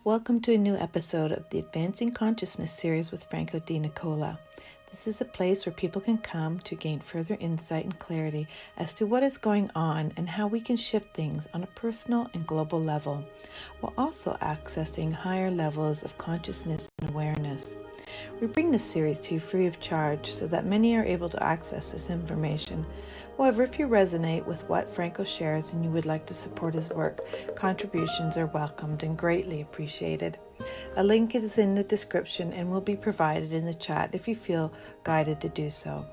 Welcome to a new episode of the Advancing Consciousness series with Franco Di Nicola. This is a place where people can come to gain further insight and clarity as to what is going on and how we can shift things on a personal and global level, while also accessing higher levels of consciousness and awareness. We bring this series to you free of charge so that many are able to access this information. However, if you resonate with what Franco shares and you would like to support his work, contributions are welcomed and greatly appreciated. A link is in the description and will be provided in the chat if you feel guided to do so.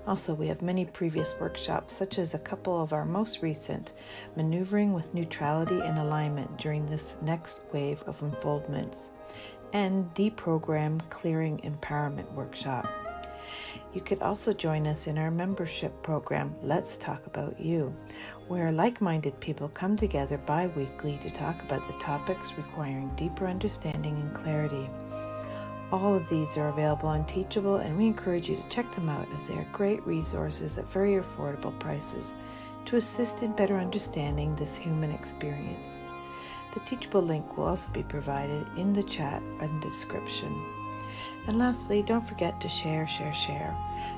Also, we have many previous workshops, such as a couple of our most recent, Maneuvering with Neutrality and Alignment during this next wave of unfoldments, and Deprogram Clearing Empowerment Workshop. You could also join us in our membership program, Let's Talk About You, where like-minded people come together bi-weekly to talk about the topics requiring deeper understanding and clarity. All of these are available on Teachable, and we encourage you to check them out as they are great resources at very affordable prices to assist in better understanding this human experience. The Teachable link will also be provided in the chat and description. And lastly, don't forget to share.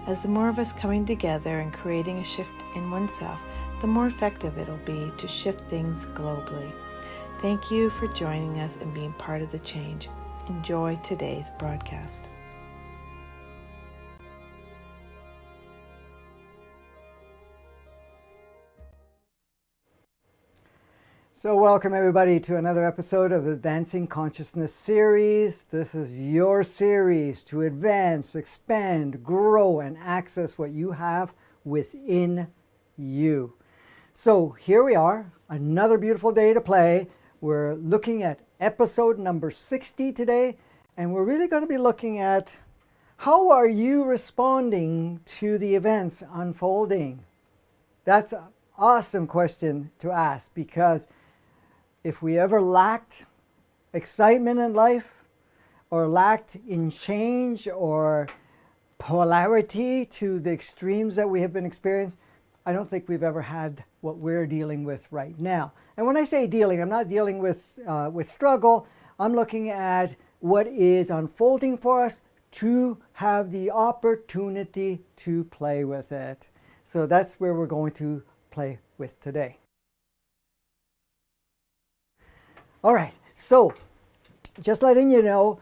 As the more of us coming together and creating a shift in oneself, the more effective it'll be to shift things globally. Thank you for joining us and being part of the change. Enjoy today's broadcast. So welcome everybody to another episode of the Advancing Consciousness series. This is your series to advance, expand, grow, and access what you have within you. So here we are, another beautiful day to play. We're looking at episode number 60 today, and we're really going to be looking at how are you responding to the events unfolding? That's an awesome question to ask, because if we ever lacked excitement in life, or lacked in change, or polarity to the extremes that we have been experiencing, I don't think we've ever had what we're dealing with right now. And when I say dealing, I'm not dealing with struggle. I'm looking at what is unfolding for us to have the opportunity to play with it. So that's where we're going to play with today. All right, so just letting you know,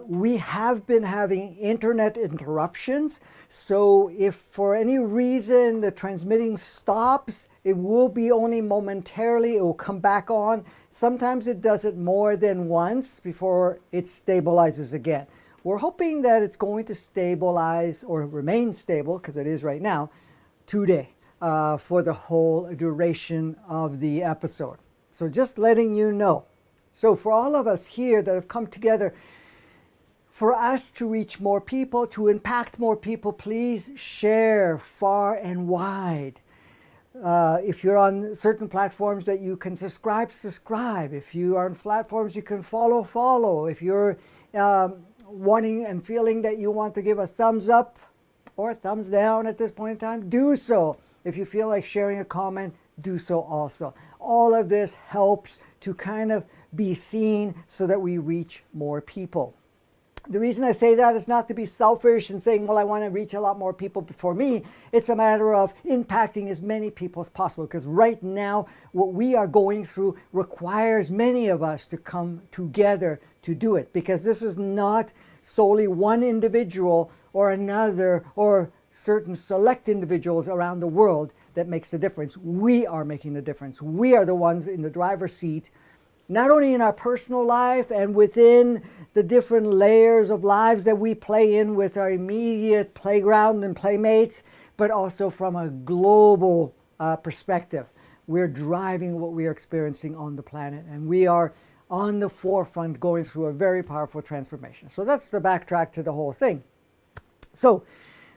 we have been having internet interruptions. So if for any reason the transmitting stops, it will be only momentarily. It will come back on. Sometimes it does it more than once before it stabilizes again. We're hoping that it's going to stabilize or remain stable, because it is right now, today, for the whole duration of the episode. So just letting you know. So for all of us here that have come together, for us to reach more people, to impact more people, please share far and wide. If you're on certain platforms that you can subscribe. If you are on platforms you can follow. If you're wanting and feeling that you want to give a thumbs up or a thumbs down at this point in time, do so. If you feel like sharing a comment, do so also. All of this helps to kind of be seen so that we reach more people. The reason I say that is not to be selfish and saying, well, I want to reach a lot more people before me. It's a matter of impacting as many people as possible, because right now what we are going through requires many of us to come together to do it, because this is not solely one individual or another or certain select individuals around the world that makes the difference. We are making the difference. We are the ones in the driver's seat, not only in our personal life and within the different layers of lives that we play in with our immediate playground and playmates, but also from a global perspective. We're driving what we are experiencing on the planet, and we are on the forefront going through a very powerful transformation. So that's the backtrack to the whole thing. So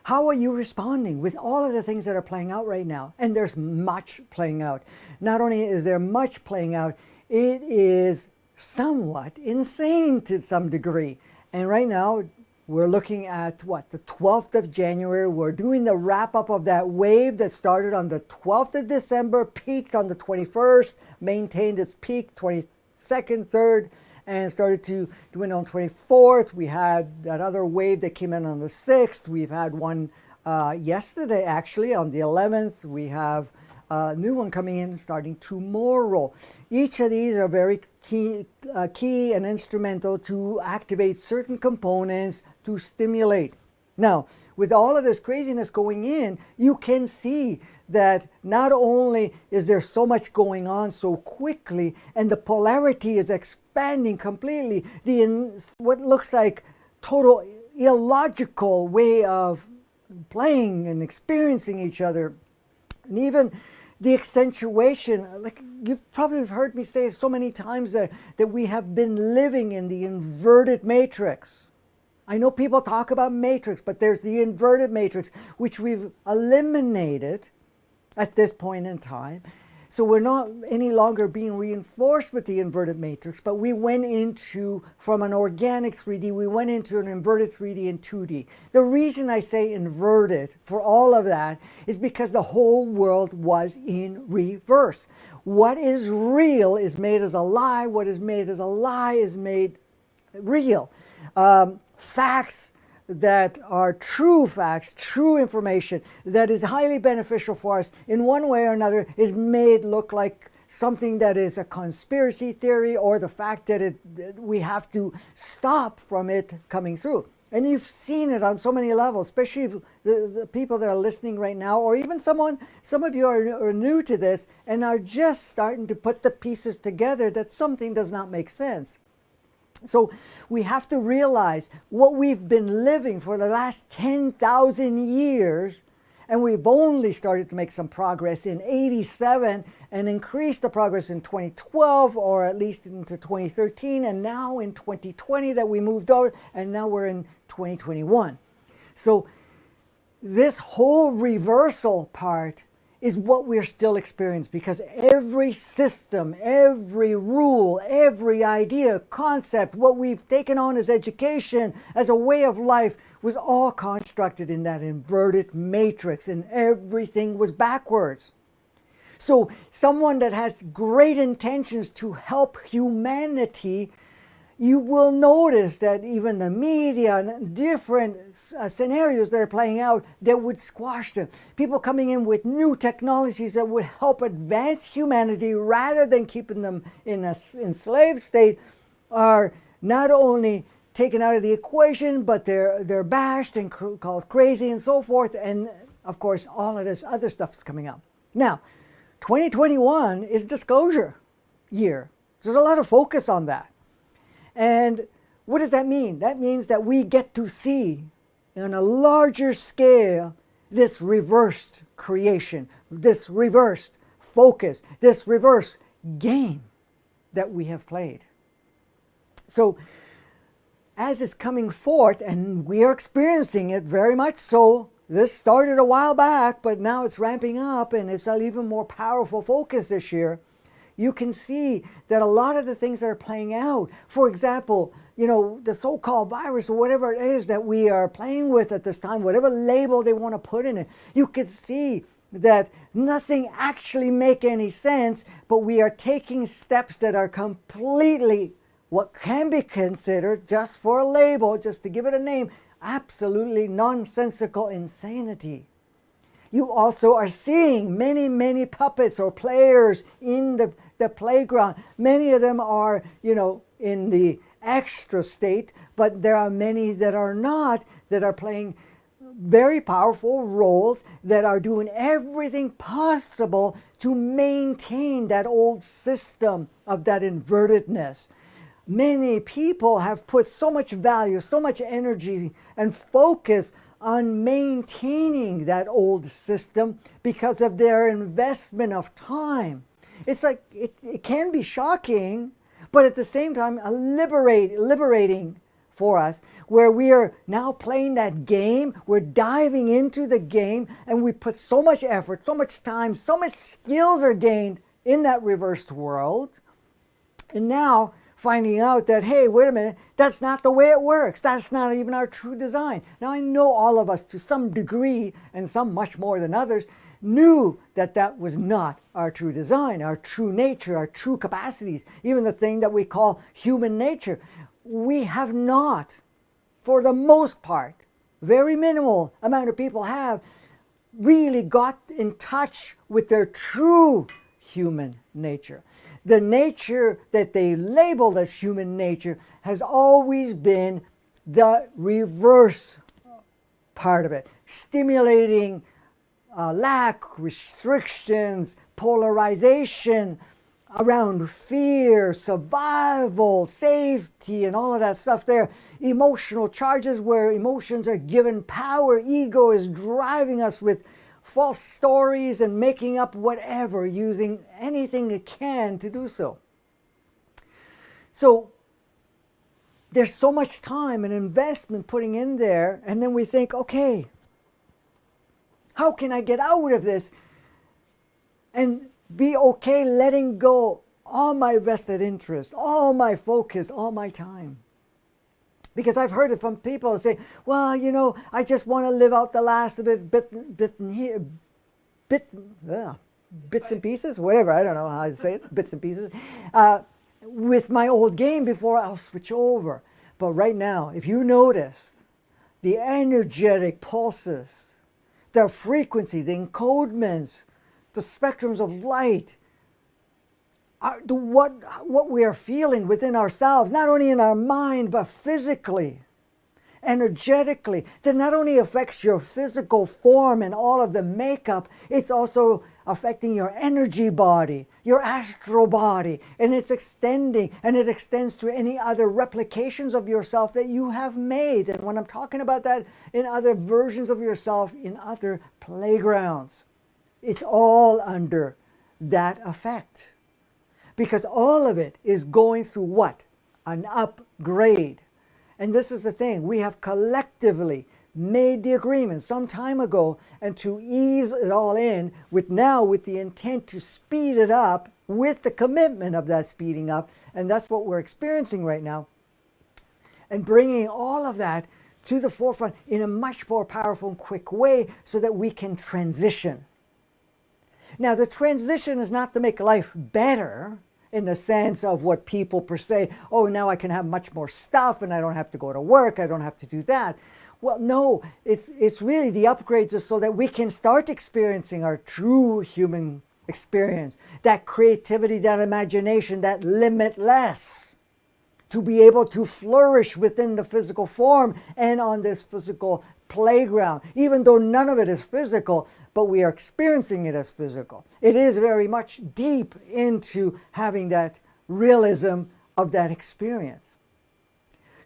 how are you responding with all of the things that are playing out right now? And there's much playing out. Not only is there much playing out, it is somewhat insane to some degree. And right now, we're looking at the 12th of January. We're doing the wrap up of that wave that started on the 12th of December, peaked on the 21st, maintained its peak 22nd, 3rd, and started to win on 24th. We had that other wave that came in on the 6th. We've had one yesterday, actually, on the 11th. We have a new one coming in starting tomorrow. Each of these are very key and instrumental to activate certain components to stimulate. Now, with all of this craziness going in, you can see that not only is there so much going on so quickly, and the polarity is expanding completely, what looks like total illogical way of playing and experiencing each other, and even the accentuation, like you've probably heard me say so many times that we have been living in the inverted matrix. I know people talk about matrix, but there's the inverted matrix, which we've eliminated at this point in time. So we're not any longer being reinforced with the inverted matrix, but we went into, from an organic 3D, we went into an inverted 3D and 2D. The reason I say inverted for all of that is because the whole world was in reverse. What is real is made as a lie. What is made as a lie is made real. Facts that are true facts, true information that is highly beneficial for us in one way or another is made look like something that is a conspiracy theory, or the fact that we have to stop from it coming through. And you've seen it on so many levels, especially the people that are listening right now, or even some of you are new to this and are just starting to put the pieces together that something does not make sense. So we have to realize what we've been living for the last 10,000 years, and we've only started to make some progress in 87 and increased the progress in 2012, or at least into 2013, and now in 2020 that we moved over, and now we're in 2021. So this whole reversal part is what we're still experiencing, because every system, every rule, every idea, concept, what we've taken on as education, as a way of life, was all constructed in that inverted matrix, and everything was backwards. So someone that has great intentions to help humanity, you will notice that even the media and different scenarios that are playing out that would squash them. People coming in with new technologies that would help advance humanity rather than keeping them in an enslaved state are not only taken out of the equation, but they're bashed and called crazy and so forth. And of course, all of this other stuff is coming up. Now, 2021 is disclosure year. There's a lot of focus on that. And what does that mean? That means that we get to see on a larger scale this reversed creation, this reversed focus, this reverse game that we have played. So as it's coming forth, and we are experiencing it very much so, this started a while back, but now it's ramping up, and it's an even more powerful focus this year. You can see that a lot of the things that are playing out, for example, the so-called virus or whatever it is that we are playing with at this time, whatever label they want to put in it, you can see that nothing actually make any sense, but we are taking steps that are completely what can be considered, just for a label, just to give it a name, absolutely nonsensical insanity. You also are seeing many, many puppets or players in the playground. Many of them are, in the extra state, but there are many that are not, that are playing very powerful roles, that are doing everything possible to maintain that old system of that invertedness. Many people have put so much value, so much energy and focus on maintaining that old system because of their investment of time. It's like, it can be shocking, but at the same time liberating for us, where we are now playing that game, we're diving into the game, and we put so much effort, so much time, so much skills are gained in that reversed world. And now finding out that, hey, wait a minute, that's not the way it works. That's not even our true design. Now, I know all of us to some degree, and some much more than others, knew that that was not our true design, our true nature, our true capacities, even the thing that we call human nature. We have not, for the most part, very minimal amount of people have really got in touch with their true human nature. The nature that they labeled as human nature has always been the reverse part of it, stimulating lack, restrictions, polarization around fear, survival, safety, and all of that stuff there. Emotional charges where emotions are given power. Ego is driving us with false stories and making up whatever, using anything it can to do so. So there's so much time and investment putting in there, and then we think, okay, how can I get out of this and be okay letting go all my vested interest, all my focus, all my time? Because I've heard it from people say, well, you know, I just want to live out the last of it, bits and pieces, whatever, I don't know how to say it, bits and pieces, with my old game before I'll switch over. But right now, if you notice the energetic pulses, the frequency, the encodements, the spectrums of light, what we are feeling within ourselves, not only in our mind, but physically, energetically, that not only affects your physical form and all of the makeup, it's also affecting your energy body, your astral body, and it's extending, and it extends to any other replications of yourself that you have made. And when I'm talking about that, in other versions of yourself, in other playgrounds, it's all under that effect. Because all of it is going through what? An upgrade. And this is the thing, we have collectively made the agreement some time ago, and to ease it all in with the intent to speed it up with the commitment of that speeding up, and that's what we're experiencing right now, and bringing all of that to the forefront in a much more powerful and quick way so that we can transition. Now, the transition is not to make life better in the sense of what people per se, oh, now I can have much more stuff and I don't have to go to work, I don't have to do that. Well, no, it's really the upgrades are so that we can start experiencing our true human experience, that creativity, that imagination, that limitless, to be able to flourish within the physical form and on this physical playground, even though none of it is physical, but we are experiencing it as physical. It is very much deep into having that realism of that experience.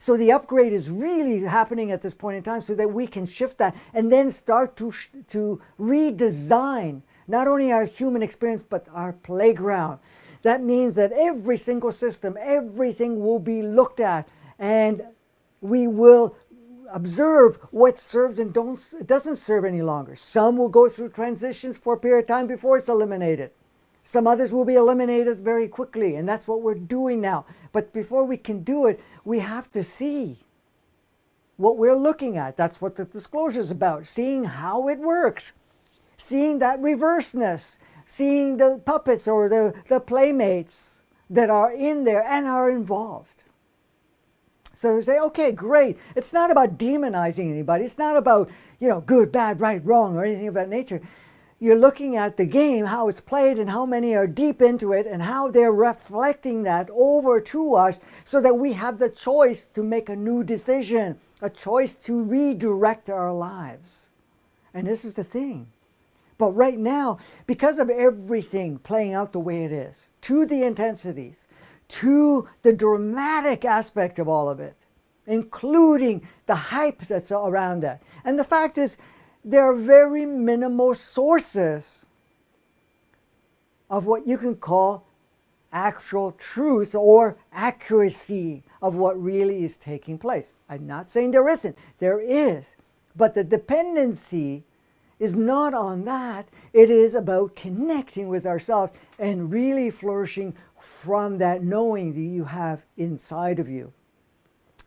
So the upgrade is really happening at this point in time so that we can shift that and then start to redesign not only our human experience, but our playground. That means that every single system, everything will be looked at, and we will observe what serves and doesn't serve any longer. Some will go through transitions for a period of time before it's eliminated. Some others will be eliminated very quickly, and that's what we're doing now. But before we can do it, we have to see what we're looking at. That's what the disclosure is about, seeing how it works, seeing that reverseness, seeing the puppets or the playmates that are in there and are involved. So they say, okay, great. It's not about demonizing anybody. It's not about, good, bad, right, wrong, or anything of that nature. You're looking at the game, how it's played, and how many are deep into it, and how they're reflecting that over to us so that we have the choice to make a new decision, a choice to redirect our lives. And this is the thing. But right now, because of everything playing out the way it is, to the intensities, to the dramatic aspect of all of it, including the hype that's around that. And the fact is, there are very minimal sources of what you can call actual truth or accuracy of what really is taking place. I'm not saying there isn't. There is. But the dependency is not on that. It is about connecting with ourselves and really flourishing from that knowing that you have inside of you.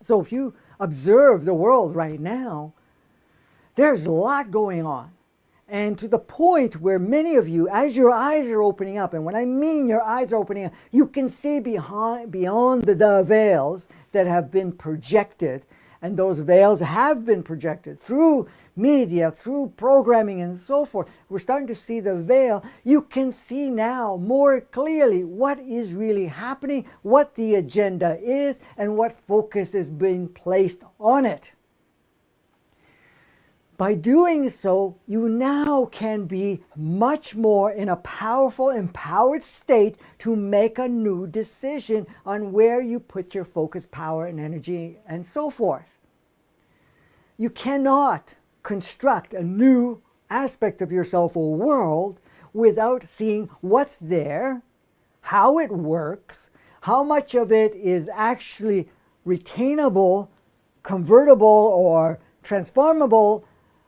So if you observe the world right now, there's a lot going on. And to the point where many of you, as your eyes are opening up, and when I mean your eyes are opening up, you can see beyond the veils that have been projected. And those veils have been projected through media, through programming, and so forth. We're starting to see the veil. You can see now more clearly what is really happening, what the agenda is, and what focus is being placed on it. By doing so, you now can be much more in a powerful, empowered state to make a new decision on where you put your focus, power, and energy, and so forth. You cannot construct a new aspect of yourself or world without seeing what's there, how it works, how much of it is actually retainable, convertible, or transformable,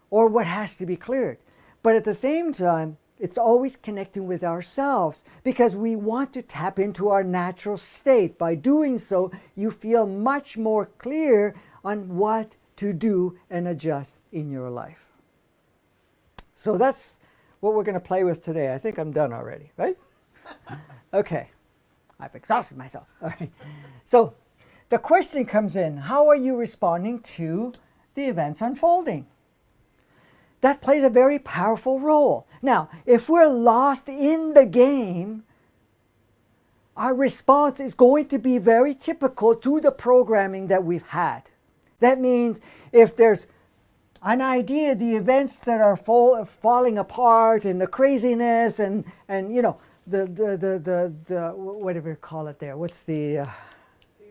or what has to be cleared. But at the same time, it's always connecting with ourselves because we want to tap into our natural state. By doing so, you feel much more clear on what to do and adjust in your life. So that's what we're going to play with today. I think I'm done already, right? Okay. I've exhausted myself. All right. So the question comes in, how are you responding to the events unfolding? That plays a very powerful role. Now, if we're lost in the game, our response is going to be very typical to the programming that we've had. That means if there's an idea, the events that are falling apart and the craziness and you know, the whatever you call it there, what's the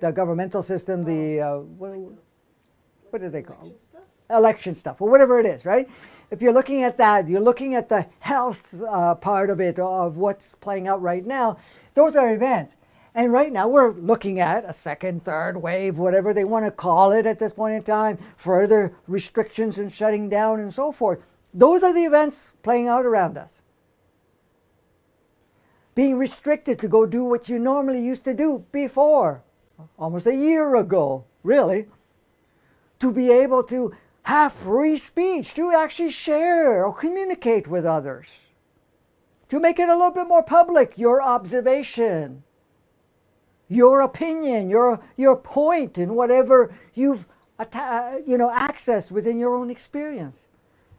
governmental system, what do they call it? Election stuff, or whatever it is, right? If you're looking at that, you're looking at the health part of it, of what's playing out right now, those are events. And right now we're looking at a second, third wave, whatever they want to call it at this point in time, further restrictions and shutting down and so forth. Those are the events playing out around us. Being restricted to go do what you normally used to do before, almost a year ago, really, to be able to have free speech, to actually share or communicate with others, to make it a little bit more public, your observation, your opinion, your point in whatever you've accessed within your own experience.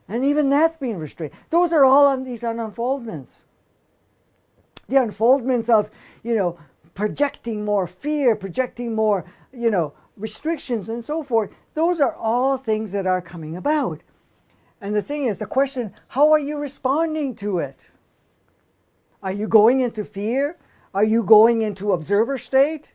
And even that's being restricted. Those are all on these unfoldments. The unfoldments of, projecting more fear, projecting more, restrictions and so forth. Those are all things that are coming about. And the thing is, the question, how are you responding to it? Are you going into fear? Are you going into observer state?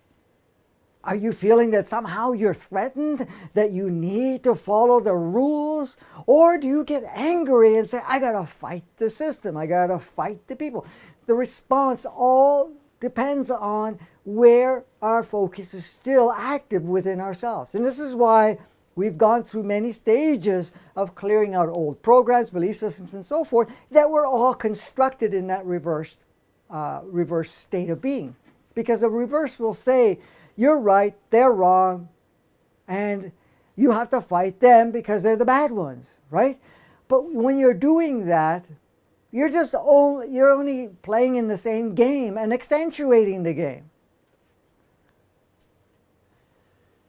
Are you feeling that somehow you're threatened, that you need to follow the rules? Or do you get angry and say, I gotta fight the system, I gotta fight the people? The response all depends on where our focus is still active within ourselves. And this is why we've gone through many stages of clearing out old programs, belief systems, and so forth, that were all constructed in that reverse state of being. Because the reverse will say, you're right, they're wrong, and you have to fight them because they're the bad ones, right? But when you're doing that, you're only playing in the same game and accentuating the game.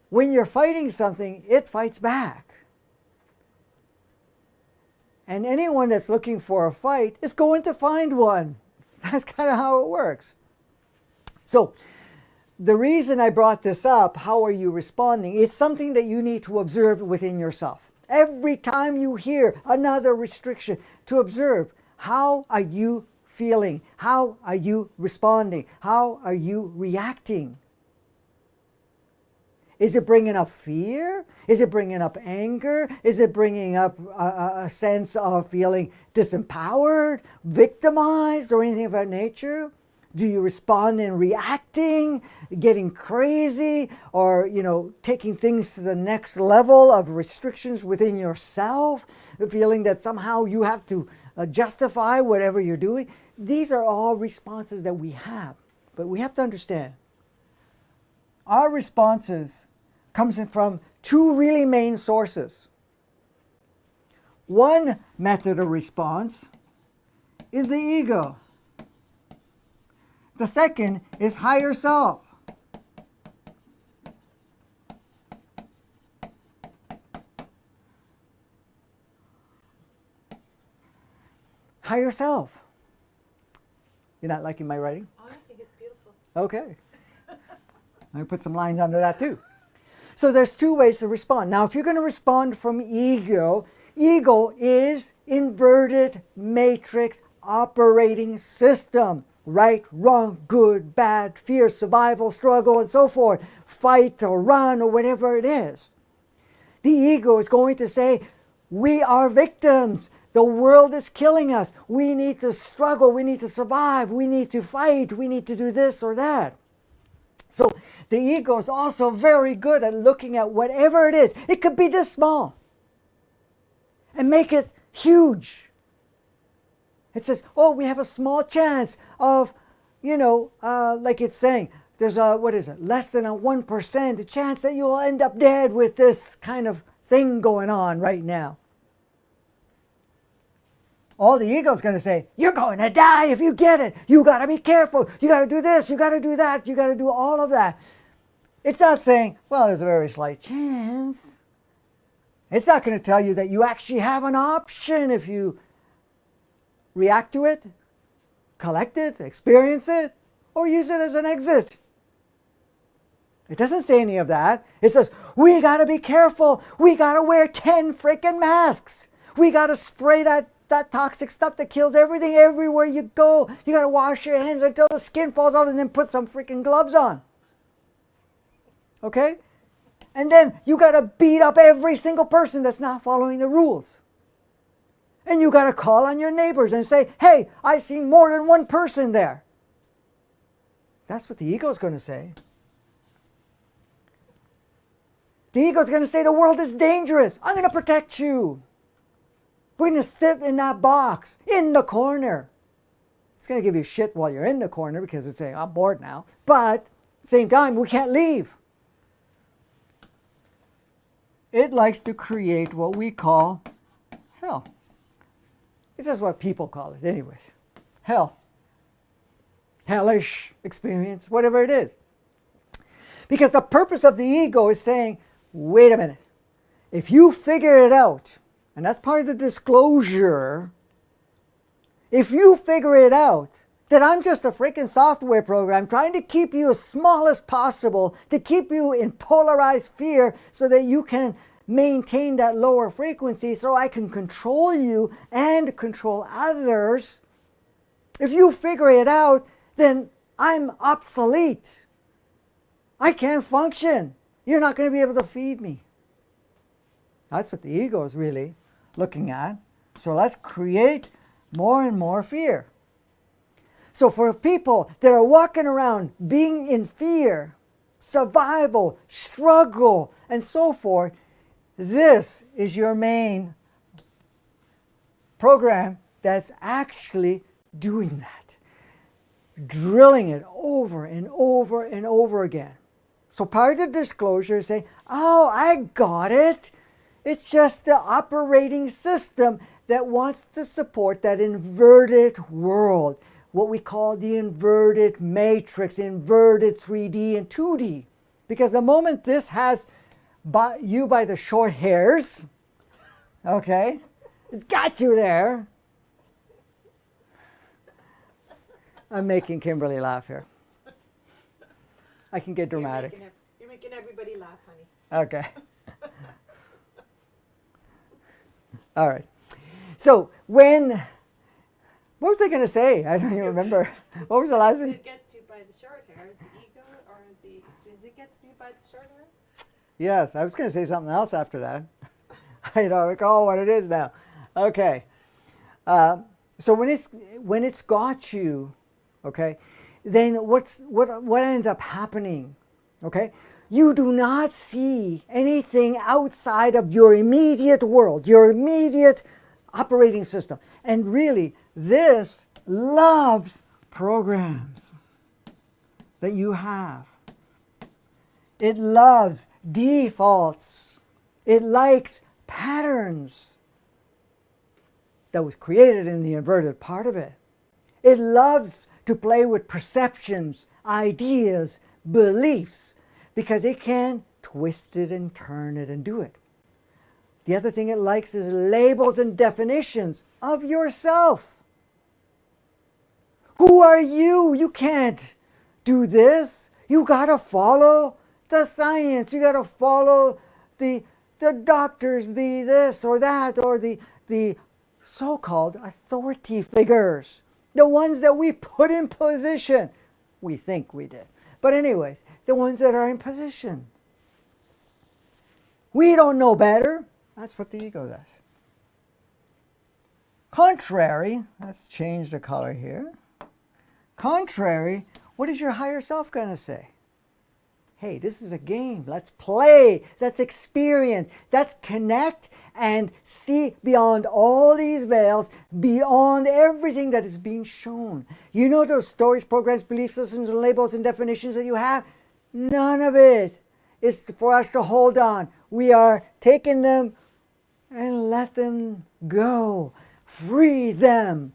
When you're fighting something, it fights back. And anyone that's looking for a fight is going to find one. That's kind of how it works. So the reason I brought this up, how are you responding? It's something that you need to observe within yourself. Every time you hear another restriction, to observe, how are you feeling? How are you responding? How are you reacting? Is it bringing up fear? Is it bringing up anger? Is it bringing up a sense of feeling disempowered, victimized, or anything of that nature? Do you respond in reacting, getting crazy, or taking things to the next level of restrictions within yourself, feeling that somehow you have to justify whatever you're doing? These are all responses that we have, but we have to understand our responses comes in from two really main sources. one method of response is the ego. The second is higher self. Higher self. You're not liking my writing? Oh, I think it's beautiful. Okay. I put some lines under that too. So there's two ways to respond. Now, if you're going to respond from ego, ego is inverted matrix operating system. Right, wrong, good, bad, fear, survival, struggle, and so forth. Fight or run or whatever it is. The ego is going to say, we are victims. The world is killing us. We need to struggle. We need to survive. We need to fight. We need to do this or that. So the ego is also very good at looking at whatever it is. It could be this small and make it huge. It says, oh, we have a small chance of, like it's saying, there's a, less than a 1% chance that you'll end up dead with this kind of thing going on right now. All the ego's going to say, you're going to die if you get it. You got to be careful. You got to do this. You got to do that. You got to do all of that. It's not saying, well, there's a very slight chance. It's not going to tell you that you actually have an option if you react to it, collect it, experience it, or use it as an exit. It doesn't say any of that. It says, we got to be careful. We got to wear 10 freaking masks. We got to spray that toxic stuff that kills everything everywhere you go. You got to wash your hands until the skin falls off and then put some freaking gloves on. Okay? And then you got to beat up every single person that's not following the rules. And you got to call on your neighbors and say, hey, I see more than one person there. That's what the ego is going to say. The ego is going to say the world is dangerous. I'm going to protect you. We're going to sit in that box, in the corner. It's going to give you shit while you're in the corner because it's saying, I'm bored now. But at the same time, we can't leave. It likes to create what we call hell. This is what people call it anyways. Hell. Hellish experience, whatever it is. Because the purpose of the ego is saying, wait a minute. If you figure it out, and that's part of the disclosure, if you figure it out, that I'm just a freaking software program trying to keep you as small as possible, to keep you in polarized fear so that you can maintain that lower frequency so I can control you and control others. If you figure it out, then I'm obsolete. I can't function. You're not going to be able to feed me. That's what the ego is really looking at. So let's create more and more fear. So for people that are walking around being in fear, survival, struggle, and so forth, this is your main program that's actually doing that. Drilling it over and over and over again. So part of the disclosure is saying, oh, I got it. It's just the operating system that wants to support that inverted world, what we call the inverted matrix, inverted 3D and 2D. Because the moment this has you by the short hairs, okay, it's got you there. I'm making Kimberly laugh here. I can get dramatic. You're making everybody laugh, honey. Okay. All right. So what was I going to say? I don't even remember. What was the last thing? It gets you by the short hairs, the ego, or does it get you by the short hairs? Yes, I was going to say something else after that. I don't recall what it is now. Okay. So when it's got you, okay, then what ends up happening? Okay, you do not see anything outside of your immediate world, your immediate operating system. And really, this loves programs that you have. It loves defaults. It likes patterns. that was created in the inverted part of it. It loves to play with perceptions, ideas, beliefs, because it can twist it and turn it and do it. The other thing it likes is labels and definitions of yourself. Who are you? You can't do this. You gotta follow the science. You gotta follow the doctors, the this or that, or the so-called authority figures. The ones that we put in position. We think we did. But anyways, the ones that are in position. We don't know better. That's what the ego does. Contrary, let's change the color here. Contrary, what is your higher self going to say? Hey, this is a game. Let's play. Let's experience. Let's connect and see beyond all these veils, beyond everything that is being shown. You know those stories, programs, belief systems, and labels and definitions that you have? None of it is for us to hold on. We are taking them and let them go. Free them.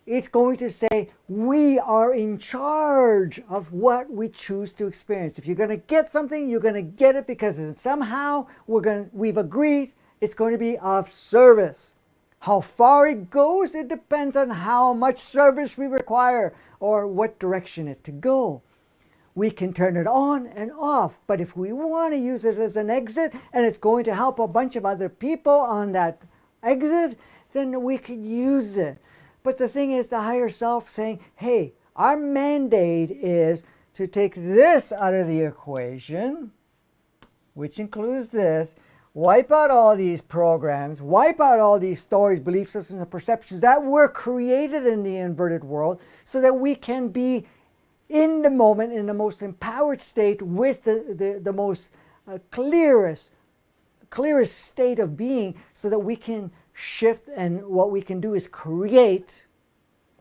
It's going to say we are in charge of what we choose to experience. If you're going to get something, you're going to get it because somehow we've agreed it's going to be of service. How far it goes, it depends on how much service we require or what direction it to go. We can turn it on and off, but if we want to use it as an exit and it's going to help a bunch of other people on that exit, then we could use it. But the thing is, the higher self saying, hey, our mandate is to take this out of the equation, which includes this, wipe out all these programs, wipe out all these stories, belief systems, and perceptions that were created in the inverted world so that we can be in the moment, in the most empowered state with the most clearest state of being so that we can shift, and what we can do is create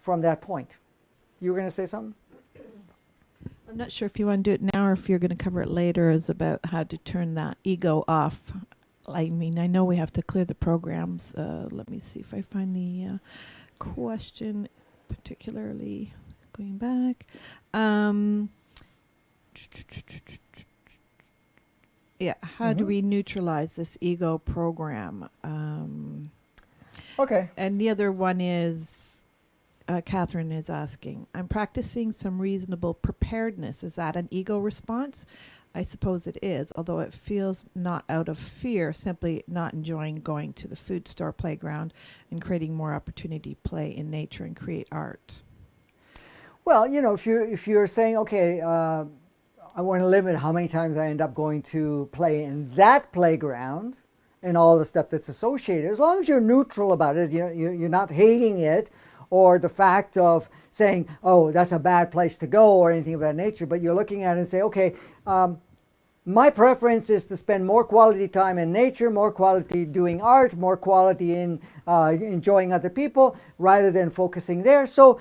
from that point. You were going to say something? I'm not sure if you want to do it now or if you're going to cover it later, is about how to turn that ego off. I mean, I know we have to clear the programs. Let me see if I find the question particularly going back. Yeah, how do we neutralize this ego program? Okay. And the other one is, Catherine is asking, I'm practicing some reasonable preparedness. Is that an ego response? I suppose it is, although it feels not out of fear, simply not enjoying going to the food store playground and creating more opportunity to play in nature and create art. Well, you know, if you're saying, okay, I want to limit how many times I end up going to play in that playground and all the stuff that's associated, as long as you're neutral about it, you're not hating it, or the fact of saying, oh, that's a bad place to go or anything of that nature, but you're looking at it and say, okay, my preference is to spend more quality time in nature, more quality doing art, more quality in enjoying other people, rather than focusing there. So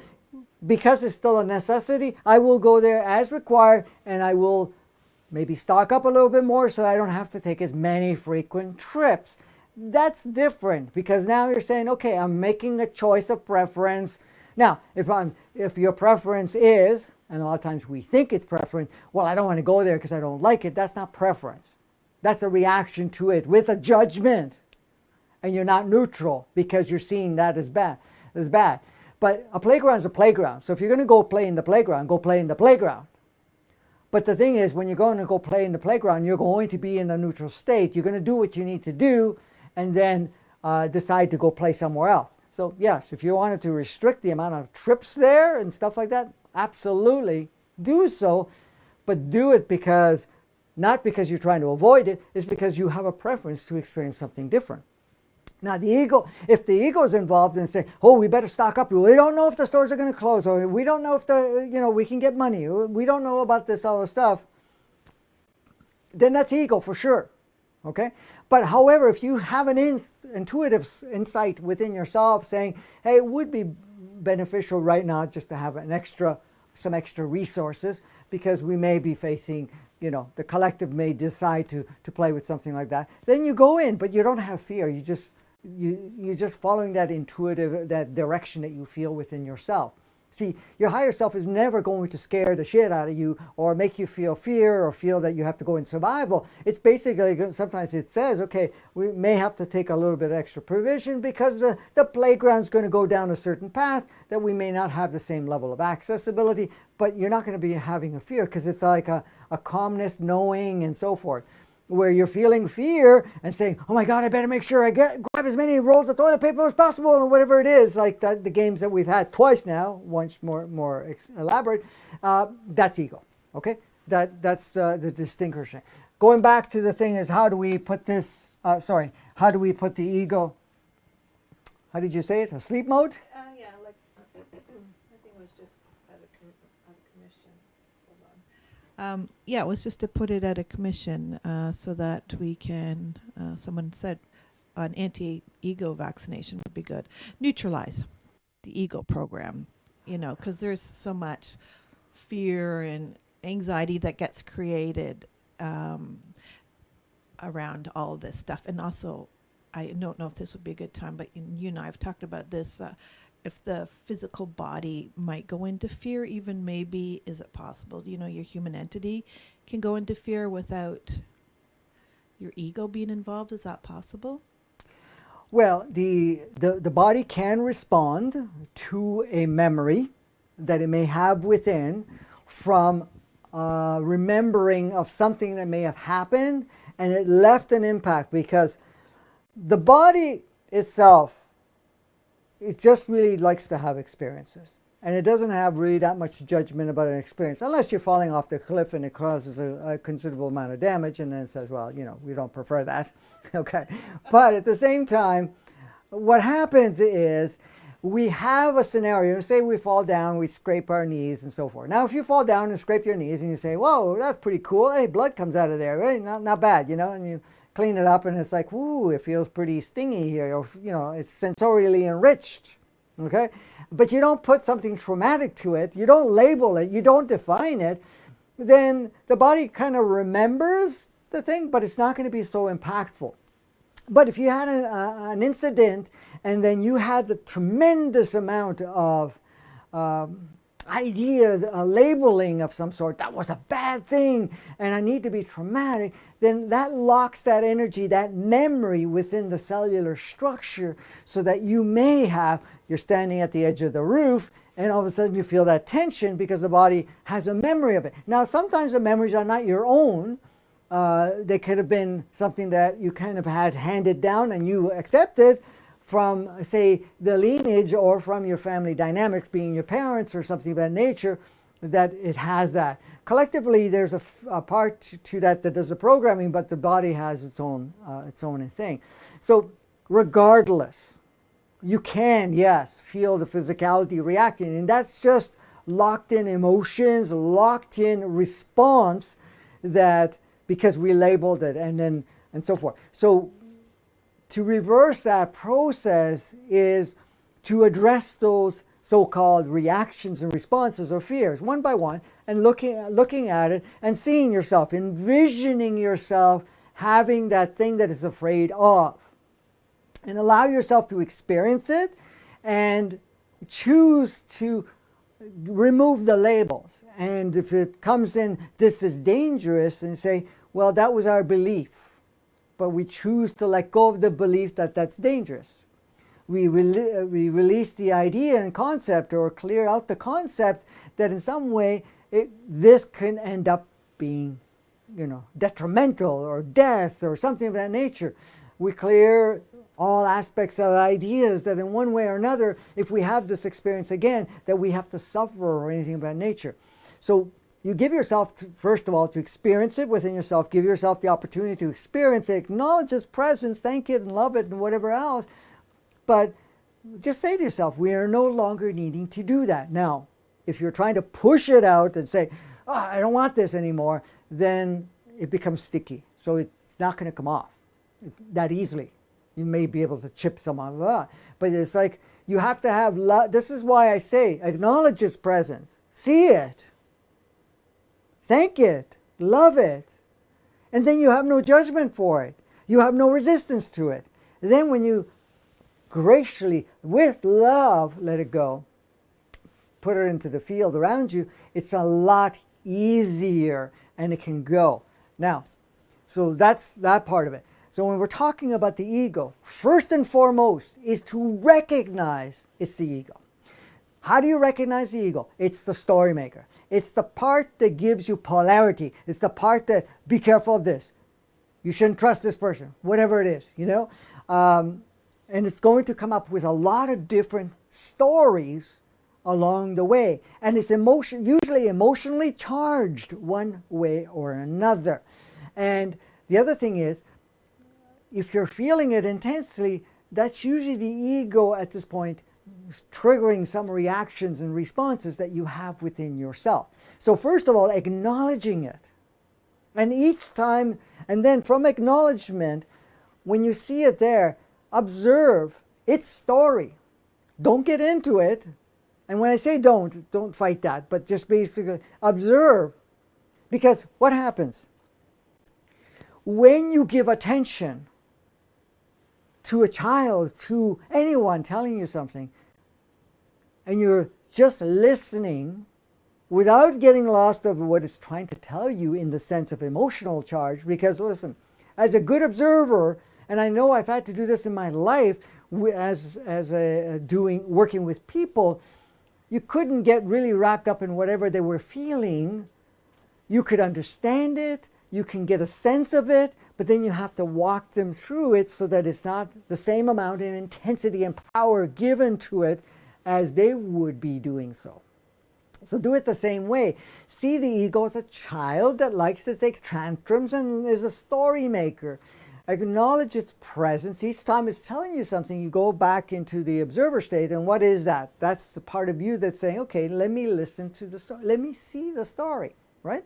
because it's still a necessity, I will go there as required, and I will maybe stock up a little bit more so I don't have to take as many frequent trips. That's different, because now you're saying, okay, I'm making a choice of preference. Now, if your preference is, and a lot of times we think it's preference, well, I don't want to go there because I don't like it. That's not preference. That's a reaction to it with a judgment. And you're not neutral because you're seeing that as bad. But a playground is a playground. So if you're going to go play in the playground, go play in the playground. But the thing is, when you're going to go play in the playground, you're going to be in a neutral state. You're going to do what you need to do and then decide to go play somewhere else. So yes, if you wanted to restrict the amount of trips there and stuff like that, absolutely do so. But do it because, not because you're trying to avoid it, it's because you have a preference to experience something different. Now the ego, if the ego is involved and say, oh, we better stock up. We don't know if the stores are going to close, or we don't know if we can get money. We don't know about this other stuff. Then that's ego for sure. Okay? But however, if you have an intuitive insight within yourself saying, hey, it would be beneficial right now just to have some extra resources, because we may be facing, the collective may decide to play with something like that, then you go in, but you don't have fear. You just you're just following that intuitive, that direction that you feel within yourself. See, your higher self is never going to scare the shit out of you or make you feel fear or feel that you have to go in survival. It's basically, sometimes it says, okay, we may have to take a little bit of extra provision because the playground's going to go down a certain path that we may not have the same level of accessibility, but you're not going to be having a fear because it's like a calmness, knowing, and so forth. Where you're feeling fear and saying, oh my God, I better make sure I grab as many rolls of toilet paper as possible, or whatever it is, like the games that we've had twice now, once more elaborate, that's ego, okay? That's the distinguishing. Going back to the thing is, how do we put this, how do we put the ego, how did you say it, a sleep mode? Yeah, like, I think it was just out of commission. Yeah, it was just to put it at a commission so that we can, someone said an anti-ego vaccination would be good. Neutralize the ego program, because there's so much fear and anxiety that gets created around all of this stuff. And also, I don't know if this would be a good time, but you and I have talked about this. If the physical body might go into fear, even maybe, is it possible, your human entity can go into fear without your ego being involved? Is that possible? Well, the body can respond to a memory that it may have within from remembering of something that may have happened, and it left an impact, because the body itself, it just really likes to have experiences. And it doesn't have really that much judgment about an experience, unless you're falling off the cliff and it causes a considerable amount of damage, and then it says, well, we don't prefer that. Okay. But at the same time, what happens is we have a scenario, say we fall down, we scrape our knees and so forth. Now, if you fall down and scrape your knees and you say, whoa, that's pretty cool. Hey, blood comes out of there, right? Not bad, and you clean it up and it's like, ooh, it feels pretty stingy here, or, it's sensorially enriched, okay? But you don't put something traumatic to it, you don't label it, you don't define it, then the body kind of remembers the thing, but it's not going to be so impactful. But if you had an incident and then you had the tremendous amount of idea, a labeling of some sort, that was a bad thing and I need to be traumatic, then that locks that energy, that memory within the cellular structure, so that you're standing at the edge of the roof and all of a sudden you feel that tension because the body has a memory of it. Now, sometimes the memories are not your own. They could have been something that you kind of had handed down and you accepted from, say, the lineage or from your family dynamics, being your parents or something of that nature, that it has that. Collectively, there's a part to that does the programming, but the body has its own thing. So regardless, you can, yes, feel the physicality reacting, and that's just locked in emotions, locked in response, that because we labeled it and so forth. So to reverse that process is to address those so-called reactions and responses or fears one by one, and looking at it and seeing yourself, envisioning yourself having that thing that is afraid of, and allow yourself to experience it and choose to remove the labels. And if it comes in, this is dangerous, and say, well, that was our belief, but we choose to let go of the belief that that's dangerous. We release the idea and concept, or clear out the concept that in some way this can end up being, detrimental, or death, or something of that nature. We clear all aspects of ideas that in one way or another, if we have this experience again, that we have to suffer or anything of that nature. So you give yourself, first of all, to experience it within yourself, give yourself the opportunity to experience it, acknowledge its presence, thank it and love it and whatever else. But just say to yourself, we are no longer needing to do that. Now, if you're trying to push it out and say, oh, I don't want this anymore, then it becomes sticky. So it's not going to come off that easily. You may be able to chip some of that. But it's like you have to have love. This is why I say acknowledge its presence. See it. Thank it. Love it. And then you have no judgment for it. You have no resistance to it. Then when you graciously, with love, let it go, put it into the field around you, it's a lot easier and it can go. Now, so that's that part of it. So when we're talking about the ego, first and foremost is to recognize it's the ego. How do you recognize the ego? It's the story maker. It's the part that gives you polarity. It's the part that, be careful of this. You shouldn't trust this person, whatever it is, you know. And it's going to come up with a lot of different stories along the way. And it's usually emotionally charged one way or another. And the other thing is, if you're feeling it intensely, that's usually the ego at this point triggering some reactions and responses that you have within yourself. So first of all, acknowledging it. And each time, and then from acknowledgement, when you see it there, observe its story. Don't get into it. And when I say don't fight that, but just basically observe. Because what happens? When you give attention to a child, to anyone telling you something, and you're just listening without getting lost of what it's trying to tell you in the sense of emotional charge, because listen, as a good observer, and I know I've had to do this in my life working with people, you couldn't get really wrapped up in whatever they were feeling. You could understand it, you can get a sense of it, but then you have to walk them through it so that it's not the same amount of intensity and power given to it as they would be doing so. So do it the same way. See the ego as a child that likes to take tantrums and is a story maker. Acknowledge its presence. Each time it's telling you something, you go back into the observer state. And what is that? That's the part of you that's saying, okay, let me listen to the story. Let me see the story, right?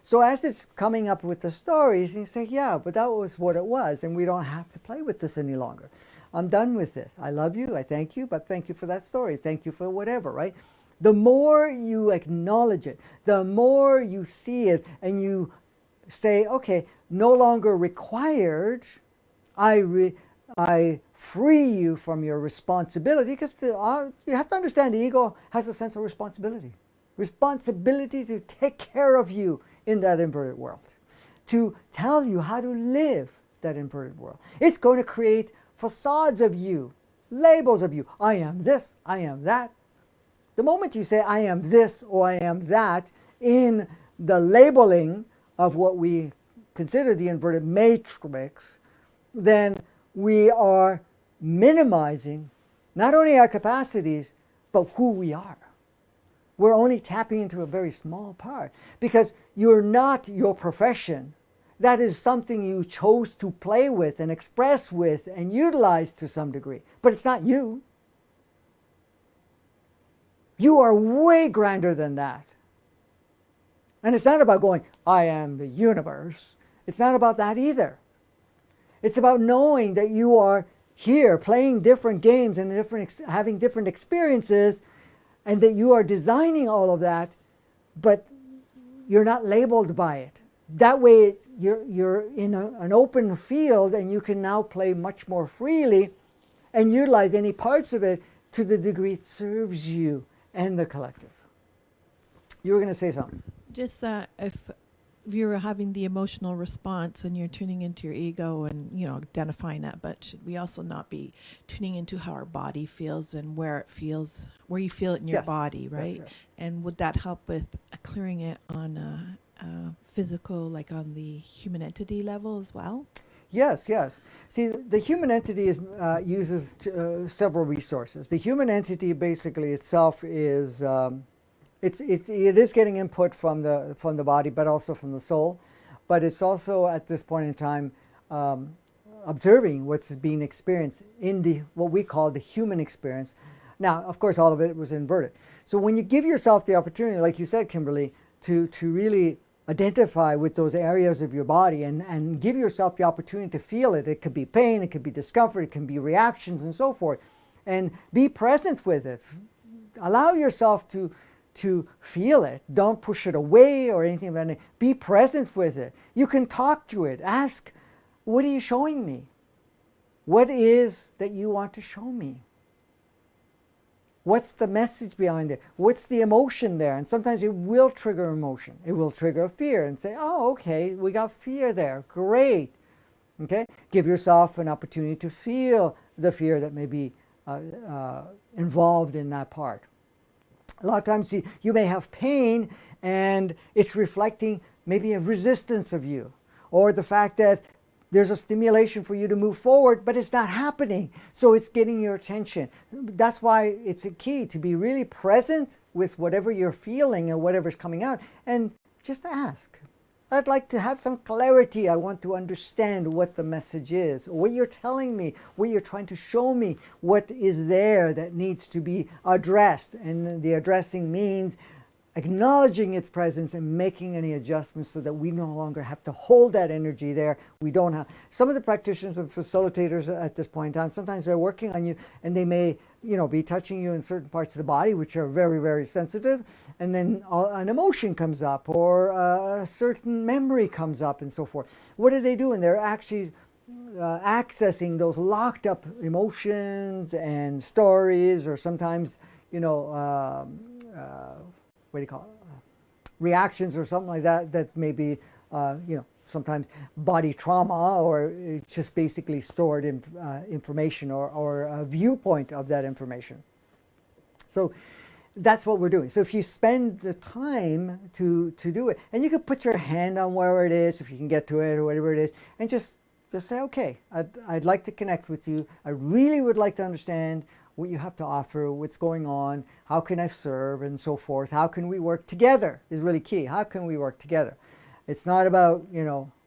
So as it's coming up with the stories, you say, yeah, but that was what it was, and we don't have to play with this any longer. I'm done with this. I love you, I thank you, but thank you for that story. Thank you for whatever, right? The more you acknowledge it, the more you see it, and you say, okay, no longer required, I free you from your responsibility, because you have to understand the ego has a sense of responsibility. Responsibility to take care of you in that inverted world, to tell you how to live that inverted world. It's going to create facades of you, labels of you. I am this, I am that. The moment you say I am this or I am that in the labeling of what we consider the inverted matrix, then we are minimizing not only our capacities, but who we are. We're only tapping into a very small part, because you're not your profession. That is something you chose to play with and express with and utilize to some degree. But it's not you. You are way grander than that. And it's not about going, I am the universe. It's not about that either. It's about knowing that you are here playing different games and having different experiences, and that you are designing all of that, but you're not labeled by it. That way you're in an open field, and you can now play much more freely and utilize any parts of it to the degree it serves you and the collective. You were going to say something. Just if you're having the emotional response and you're tuning into your ego and, identifying that, but should we also not be tuning into how our body feels and where it feels, where you feel it in your body, right? Yes, and would that help with clearing it on a physical, like on the human entity level as well? Yes. See, the human entity uses several resources. The human entity basically itself is it is getting input from the body, but also from the soul. But it's also at this point in time observing what's being experienced in what we call the human experience. Now, of course, all of it was inverted. So when you give yourself the opportunity, like you said, Kimberly, to really identify with those areas of your body and give yourself the opportunity to feel it. It could be pain, it could be discomfort, it can be reactions and so forth. And be present with it. Allow yourself to feel it. Don't push it away or anything like that. Be present with it. You can talk to it. Ask, what are you showing me? What is that you want to show me? What's the message behind it? What's the emotion there? And sometimes it will trigger emotion. It will trigger fear and say, oh, okay, we got fear there. Great. Okay? Give yourself an opportunity to feel the fear that may be involved in that part. A lot of times you may have pain and it's reflecting maybe a resistance of you, or the fact that there's a stimulation for you to move forward, but it's not happening. So it's getting your attention. That's why it's a key to be really present with whatever you're feeling and whatever's coming out, and just ask. I'd like to have some clarity. I want to understand what the message is, what you're telling me, what you're trying to show me, what is there that needs to be addressed. And the addressing means acknowledging its presence and making any adjustments so that we no longer have to hold that energy there. We don't have, some of the practitioners and facilitators at this point in time, sometimes they're working on you and they may, be touching you in certain parts of the body which are very, very sensitive, and then an emotion comes up or a certain memory comes up and so forth. What are they doing? They're actually accessing those locked up emotions and stories, or sometimes, what do you call it? Reactions or something like that, that may be, sometimes body trauma, or it's just basically stored information or a viewpoint of that information. So that's what we're doing. So if you spend the time to do it, and you can put your hand on where it is, if you can get to it or whatever it is, and just say, okay, I'd like to connect with you. I really would like to understand what you have to offer, what's going on, how can I serve, and so forth. How can we work together is really key. How can we work together? It's not about,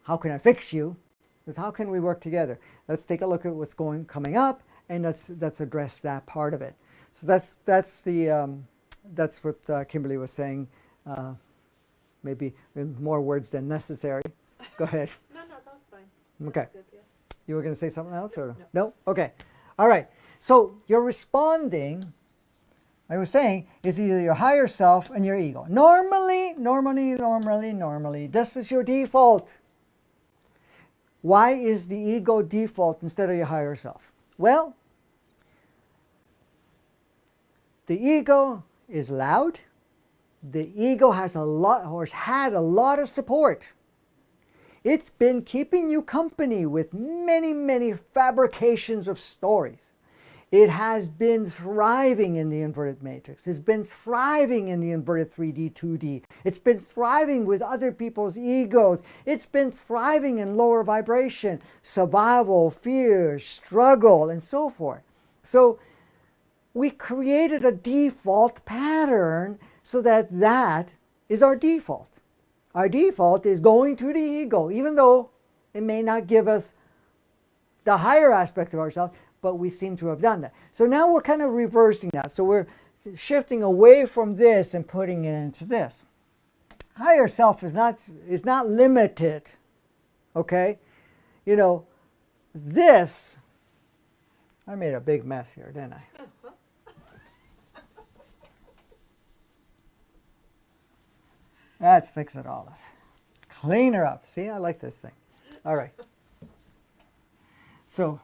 how can I fix you? It's how can we work together? Let's take a look at what's coming up, and let's address that part of it. So that's what Kimberly was saying, maybe in more words than necessary. Go ahead. No, that was fine. Okay. Good, yeah. You were going to say something else, or No. Okay. All right. So you're responding, I was saying, is either your higher self and your ego. Normally, this is your default. Why is the ego default instead of your higher self? Well, the ego is loud. The ego has a lot, or has had a lot of support. It's been keeping you company with many, many fabrications of stories. It has been thriving in the inverted matrix. It's been thriving in the inverted 3D, 2D. It's been thriving with other people's egos. It's been thriving in lower vibration, survival, fear, struggle, and so forth. So we created a default pattern so that is our default. Our default is going to the ego, even though it may not give us the higher aspect of ourselves, but we seem to have done that. So now we're kind of reversing that. So we're shifting away from this and putting it into this. Higher self is not limited, okay? This, I made a big mess here, didn't I? Let's fix it all up. Clean her up. See, I like this thing. All right. So,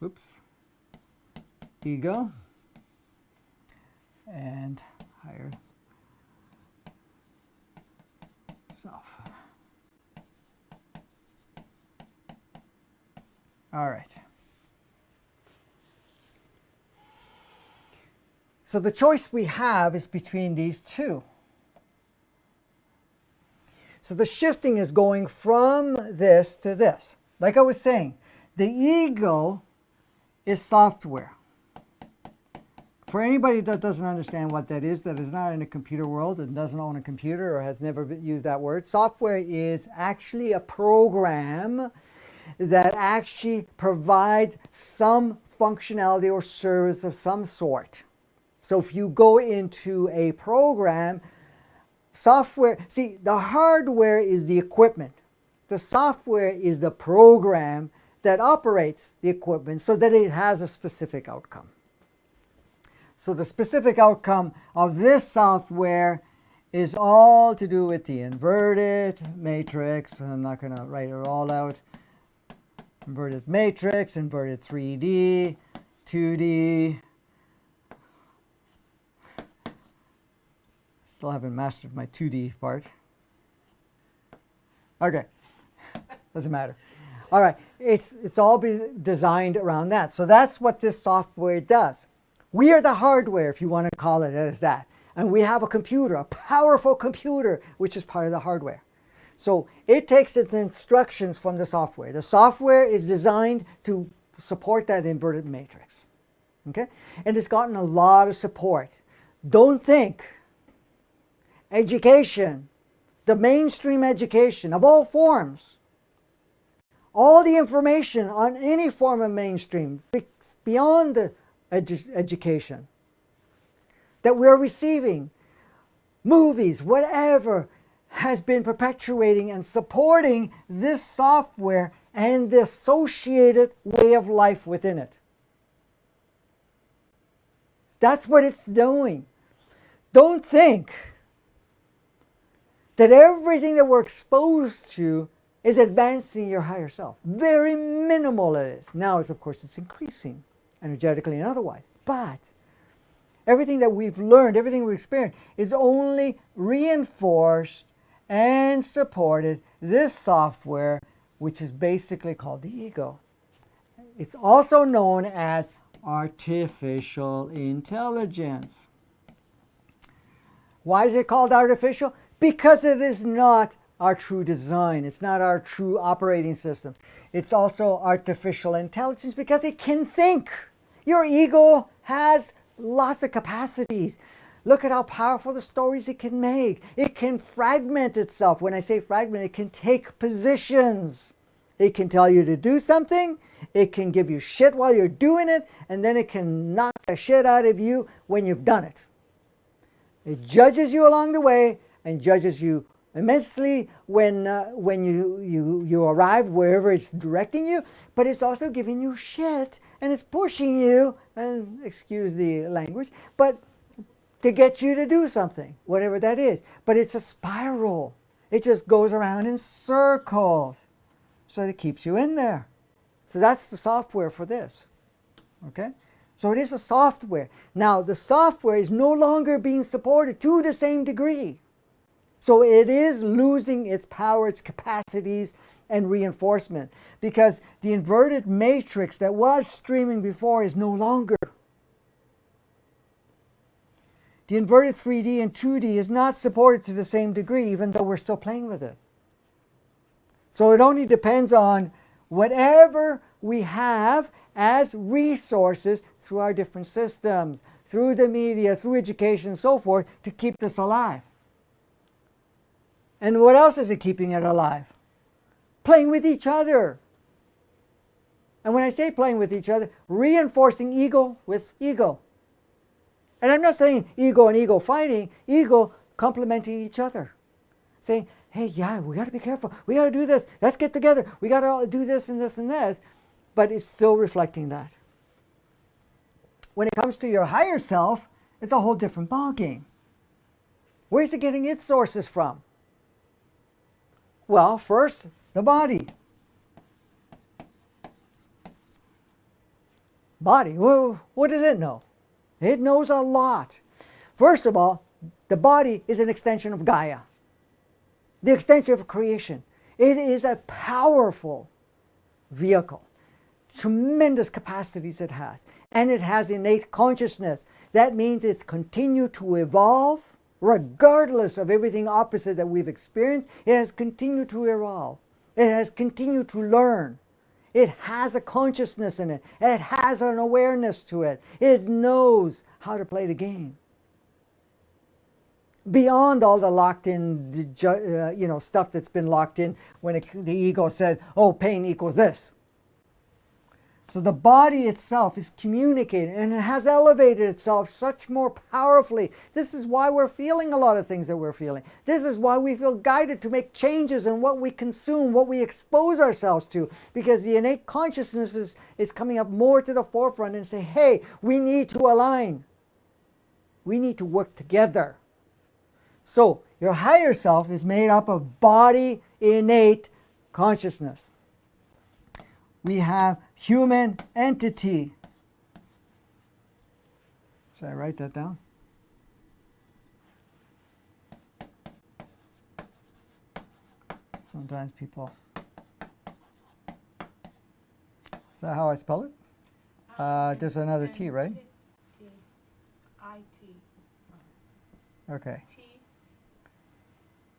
oops, ego and higher self. All right. So the choice we have is between these two. So the shifting is going from this to this. Like I was saying, the ego is software. For anybody that doesn't understand what that is not in a computer world and doesn't own a computer or has never used that word, software is actually a program that actually provides some functionality or service of some sort. So if you go into a program, software, see, the hardware is the equipment. The software is the program that operates the equipment so that it has a specific outcome. So the specific outcome of this software is all to do with the inverted matrix. I'm not going to write it all out. inverted matrix, inverted 3D, 2D. Still haven't mastered my 2D part. Okay, doesn't matter. All right, it's all been designed around that. So that's what this software does. We are the hardware, if you want to call it as that. And we have a computer, a powerful computer, which is part of the hardware. So it takes its instructions from the software. The software is designed to support that inverted matrix. Okay? And it's gotten a lot of support. Don't think education, the mainstream education of all forms, all the information on any form of mainstream beyond the education that we're receiving, movies, whatever, has been perpetuating and supporting this software and the associated way of life within it. That's what it's doing. Don't think that everything that we're exposed to is advancing your higher self. Very minimal it is. Now, of course, it's increasing energetically and otherwise. But everything that we've learned, everything we've experienced is only reinforced and supported this software, which is basically called the ego. It's also known as artificial intelligence. Why is it called artificial? Because it is not our true design. It's not our true operating system. It's also artificial intelligence because it can think. Your ego has lots of capacities. Look at how powerful the stories it can make. It can fragment itself. When I say fragment, it can take positions. It can tell you to do something. It can give you shit while you're doing it. And then it can knock the shit out of you when you've done it. It judges you along the way and judges you immensely when you arrive wherever it's directing you. But it's also giving you shit and it's pushing you, and excuse the language, but to get you to do something, whatever that is. But it's a spiral. It just goes around in circles. So it keeps you in there. So that's the software for this. Okay? So it is a software. Now, the software is no longer being supported to the same degree. So it is losing its power, its capacities, and reinforcement. Because the inverted matrix that was streaming before is no longer. The inverted 3D and 2D is not supported to the same degree, even though we're still playing with it. So it only depends on whatever we have as resources through our different systems, through the media, through education, and so forth, to keep this alive. And what else is it keeping it alive? Playing with each other. And when I say playing with each other, reinforcing ego with ego. And I'm not saying ego and ego fighting, ego complementing each other. Saying, hey, yeah, we got to be careful. We got to do this. Let's get together. We got to do this and this and this. But it's still reflecting that. When it comes to your higher self, it's a whole different ballgame. Where's it getting its sources from? Well, first, the body. Body, well, what does it know? It knows a lot. First of all, the body is an extension of Gaia, the extension of creation. It is a powerful vehicle. Tremendous capacities it has. And it has innate consciousness. That means it's continued to evolve regardless of everything opposite that we've experienced. It has continued to evolve. It has continued to learn. It has a consciousness in it. It has an awareness to it. It knows how to play the game. Beyond all the locked in, stuff that's been locked in when the ego said, oh, pain equals this. So the body itself is communicating and it has elevated itself such more powerfully. This is why we're feeling a lot of things that we're feeling. This is why we feel guided to make changes in what we consume, what we expose ourselves to, because the innate consciousness is coming up more to the forefront and say, hey, we need to align. We need to work together. So your higher self is made up of body innate consciousness. we have human entity. Should I write that down? Sometimes people... Is that how I spell it? There's another T, right? T-I-T. Okay. T.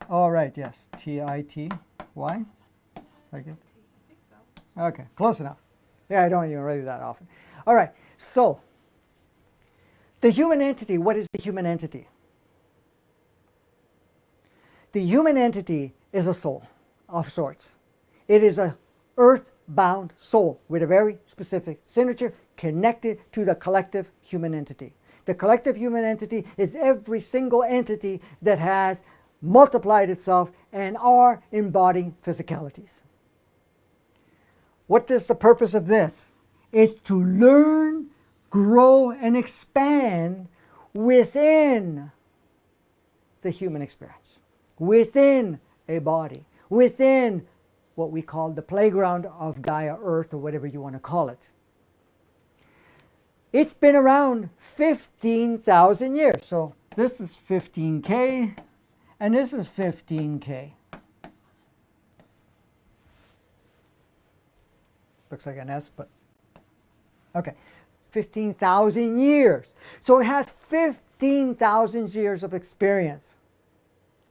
Oh, right, yes. T-I-T. Why? I think so. Okay, close enough. Yeah, I don't even write it that often. All right, so the human entity, what is the human entity? The human entity is a soul of sorts. It is a earth-bound soul with a very specific signature connected to the collective human entity. The collective human entity is every single entity that has multiplied itself and are embodying physicalities. What is the purpose of this? It's to learn, grow, and expand within the human experience, within a body, within what we call the playground of Gaia Earth, or whatever you want to call it. It's been around 15,000 years. So this is 15K, and this is 15K. Looks like an S, but okay. 15,000 years. So it has 15,000 years of experience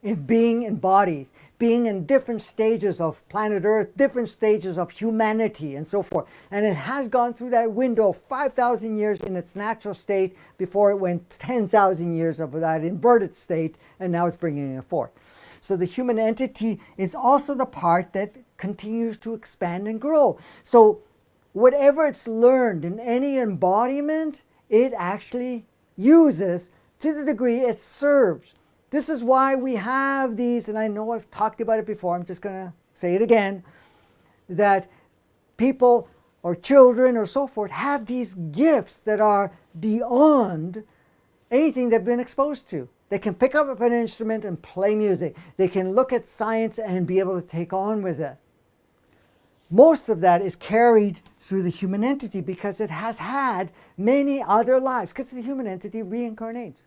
in being in bodies, being in different stages of planet Earth, different stages of humanity, and so forth. And it has gone through that window of 5,000 years in its natural state before it went 10,000 years of that inverted state, and now it's bringing it forth. So the human entity is also the part that continues to expand and grow. So whatever it's learned in any embodiment, it actually uses to the degree it serves. This is why we have these, and I know I've talked about it before, I'm just going to say it again, that people or children or so forth have these gifts that are beyond anything they've been exposed to. They can pick up an instrument and play music. They can look at science and be able to take on with it. Most of that is carried through the human entity because it has had many other lives, because the human entity reincarnates.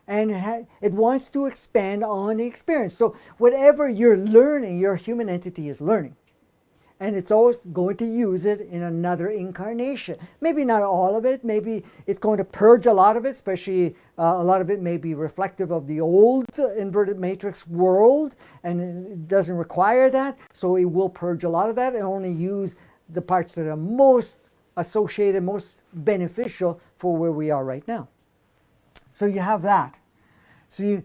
And it wants to expand on the experience. So whatever you're learning, your human entity is learning. And it's always going to use it in another incarnation. Maybe not all of it. Maybe it's going to purge a lot of it, especially a lot of it may be reflective of the old inverted matrix world, and it doesn't require that. So it will purge a lot of that and only use the parts that are most associated, most beneficial for where we are right now. So you have that. So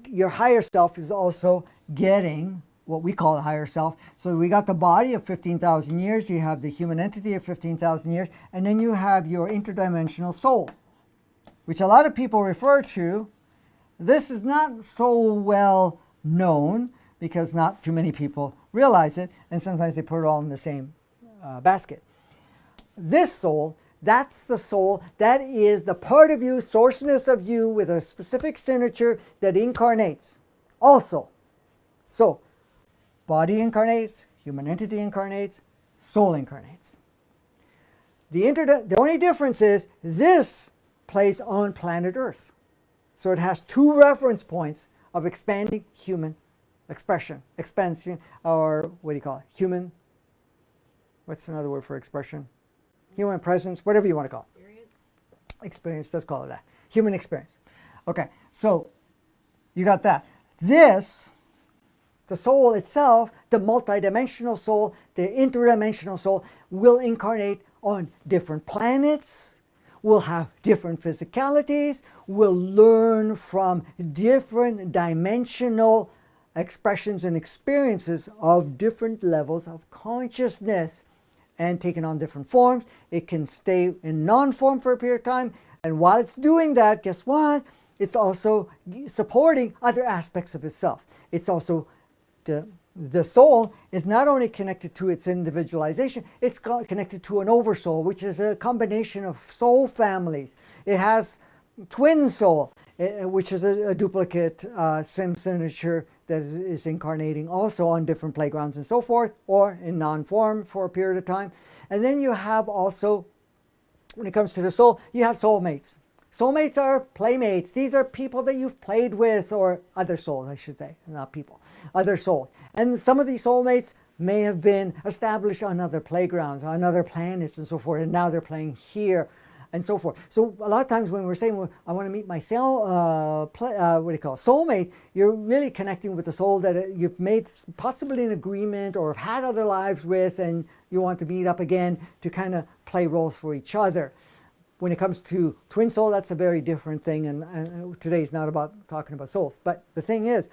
your higher self is also getting what we call the higher self. So we got the body of 15,000 years, you have the human entity of 15,000 years, and then you have your interdimensional soul, which a lot of people refer to. This is not so well known because not too many people realize it, and sometimes they put it all in the same basket. This soul, that's the soul, that is the part of you, sourceness of you with a specific signature that incarnates also. So, body incarnates, human entity incarnates, soul incarnates. The only difference is this plays on planet Earth. So it has two reference points of expanding human expression, expansion, or what do you call it? Human, what's another word for expression? Human presence, whatever you want to call it. Experience, let's call it that. Human experience. Okay, so you got that. This, the soul itself, the multidimensional soul, the interdimensional soul, will incarnate on different planets, will have different physicalities, will learn from different dimensional expressions and experiences of different levels of consciousness, and taking on different forms. It can stay in non-form for a period of time, and while it's doing that, guess what? It's also supporting other aspects of itself. It's also, the soul is not only connected to its individualization, it's connected to an oversoul, which is a combination of soul families. It has twin soul, which is a duplicate SIM signature that is incarnating also on different playgrounds and so forth, or in non-form for a period of time. And then you have also, when it comes to the soul, you have soulmates. Soulmates are playmates. These are people that you've played with, or other souls, I should say, not people, other souls. And some of these soulmates may have been established on other playgrounds, on other planets and so forth, and now they're playing here and so forth. So a lot of times when we're saying, well, I want to meet my soulmate, you're really connecting with the soul that you've made possibly an agreement or have had other lives with, and you want to meet up again to kind of play roles for each other. When it comes to twin soul, that's a very different thing, and today is not about talking about souls. But the thing is,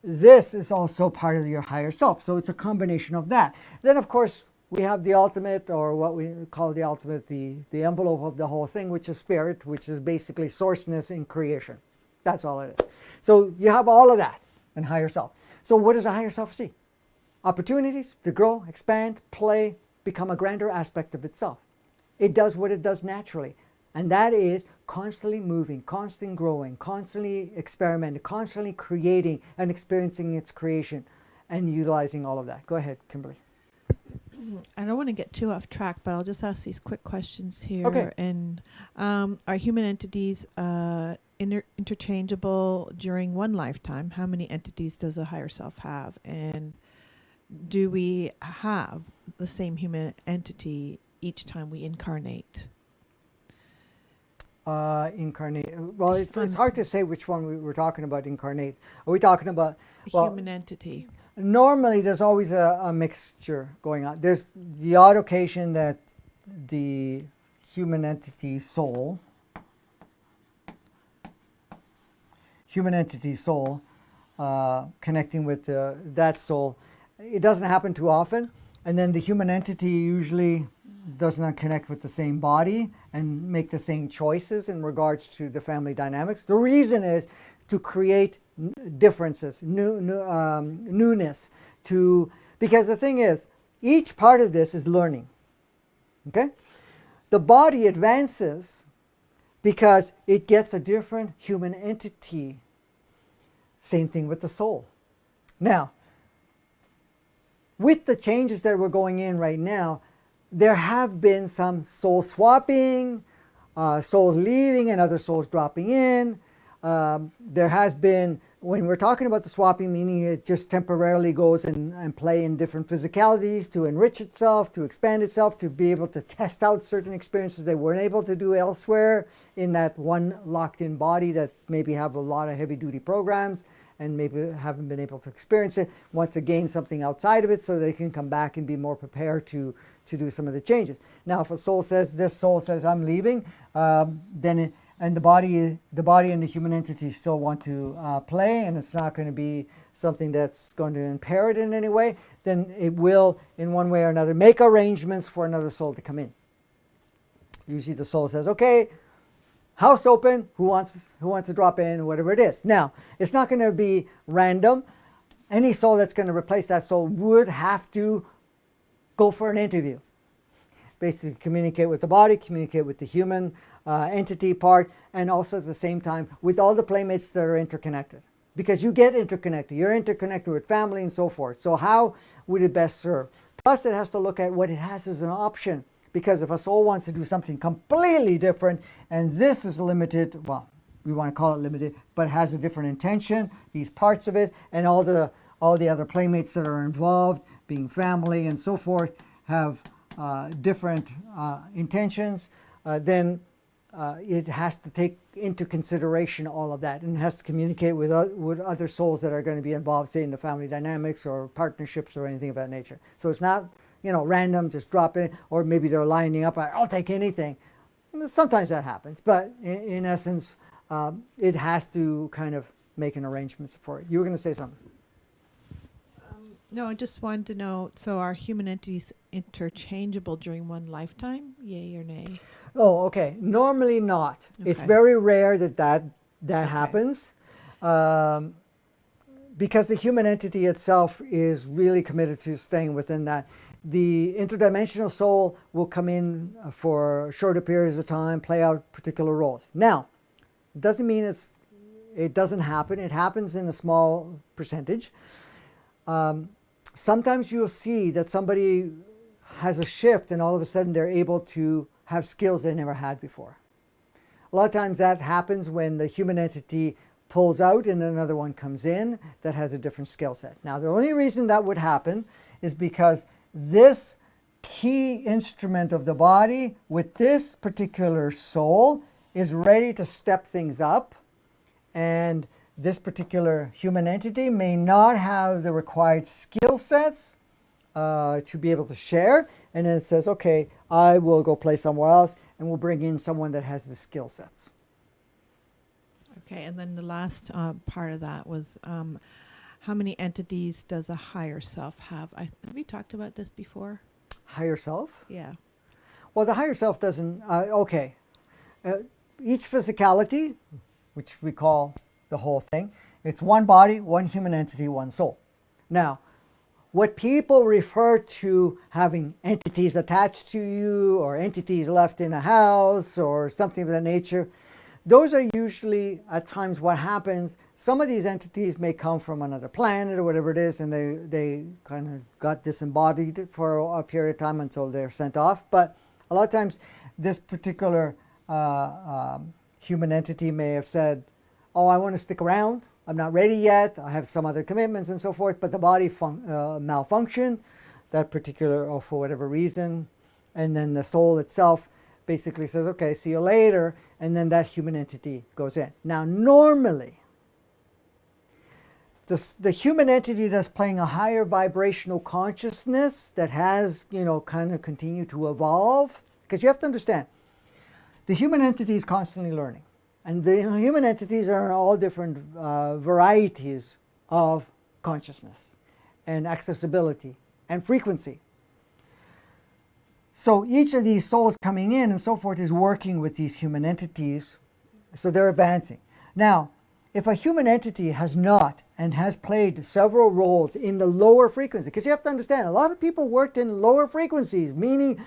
this is also part of your higher self, so it's a combination of that. Then, of course, we have the ultimate, or what we call the ultimate, the envelope of the whole thing, which is spirit, which is basically sourceness in creation. That's all it is. So you have all of that in higher self. So what does the higher self see? Opportunities to grow, expand, play, become a grander aspect of itself. It does what it does naturally, and that is constantly moving, constantly growing, constantly experimenting, constantly creating and experiencing its creation and utilizing all of that. Go ahead, Kimberly. I don't want to get too off track, but I'll just ask these quick questions here. Okay. And are human entities interchangeable during one lifetime? How many entities does a higher self have? And do we have the same human entity each time we incarnate? Incarnate. Well, it's hard to say which one we were talking about. Incarnate. Are we talking about Human entity? Normally, there's always a mixture going on. There's the odd occasion that the human entity soul, connecting with that soul, it doesn't happen too often. And then the human entity usually does not connect with the same body and make the same choices in regards to the family dynamics. The reason is to create differences, newness, because the thing is, each part of this is learning. Okay? The body advances because it gets a different human entity. Same thing with the soul. Now, with the changes that we're going in right now, there have been some soul swapping, souls leaving and other souls dropping in. There has been, when we're talking about the swapping, meaning it just temporarily goes and play in different physicalities to enrich itself, to expand itself, to be able to test out certain experiences they weren't able to do elsewhere in that one locked-in body that maybe have a lot of heavy-duty programs and maybe haven't been able to experience it, wants to gain something outside of it so they can come back and be more prepared to do some of the changes. Now, if a soul says, this soul says, I'm leaving, then the body and the human entity still want to play, and it's not going to be something that's going to impair it in any way, then it will, in one way or another, make arrangements for another soul to come in. Usually the soul says, okay, house open, who wants to drop in, whatever it is. Now, it's not going to be random. Any soul that's going to replace that soul would have to go for an interview. Basically communicate with the body, communicate with the human entity part, and also at the same time with all the playmates that are interconnected. Because you get interconnected. You're interconnected with family and so forth. So how would it best serve? Plus it has to look at what it has as an option. Because if a soul wants to do something completely different, and this is limited, well, we want to call it limited, but has a different intention, these parts of it, and all the other playmates that are involved, being family and so forth, have different intentions, then it has to take into consideration all of that, and it has to communicate with other souls that are going to be involved, say in the family dynamics or partnerships or anything of that nature. So it's not, random, just drop in, or maybe they're lining up, I'll take anything. Sometimes that happens, but in essence, it has to kind of make an arrangement for it. You were going to say something. No, I just wanted to know, so are human entities interchangeable during one lifetime? Yay or nay? Oh, okay. Normally not. Okay. It's very rare that Okay. happens. Because the human entity itself is really committed to staying within that. The interdimensional soul will come in for shorter periods of time, play out particular roles. Now, it doesn't mean it doesn't happen. It happens in a small percentage. Sometimes you'll see that somebody has a shift and all of a sudden they're able to have skills they never had before. A lot of times that happens when the human entity pulls out and another one comes in that has a different skill set. Now, the only reason that would happen is because this key instrument of the body with this particular soul is ready to step things up, and this particular human entity may not have the required skill sets to be able to share, and then it says, okay, I will go play somewhere else and we'll bring in someone that has the skill sets. Okay, and then the last part of that was how many entities does a higher self have? Have we talked about this before? Higher self? Yeah. Well, the higher self doesn't, each physicality, which we call the whole thing, it's one body, one human entity, one soul. Now, what people refer to having entities attached to you or entities left in a house or something of that nature, those are usually at times what happens. Some of these entities may come from another planet or whatever it is, and they kind of got disembodied for a period of time until they're sent off. But a lot of times this particular human entity may have said, oh, I want to stick around. I'm not ready yet. I have some other commitments and so forth, but the body malfunctioned, that particular, or for whatever reason. And then the soul itself basically says, okay, see you later. And then that human entity goes in. Now, normally, the human entity that's playing a higher vibrational consciousness that has, kind of continued to evolve, because you have to understand, the human entity is constantly learning. And the human entities are all different varieties of consciousness and accessibility and frequency. So each of these souls coming in and so forth is working with these human entities, so they're advancing. Now, if a human entity has not and has played several roles in the lower frequency, because you have to understand, a lot of people worked in lower frequencies, meaning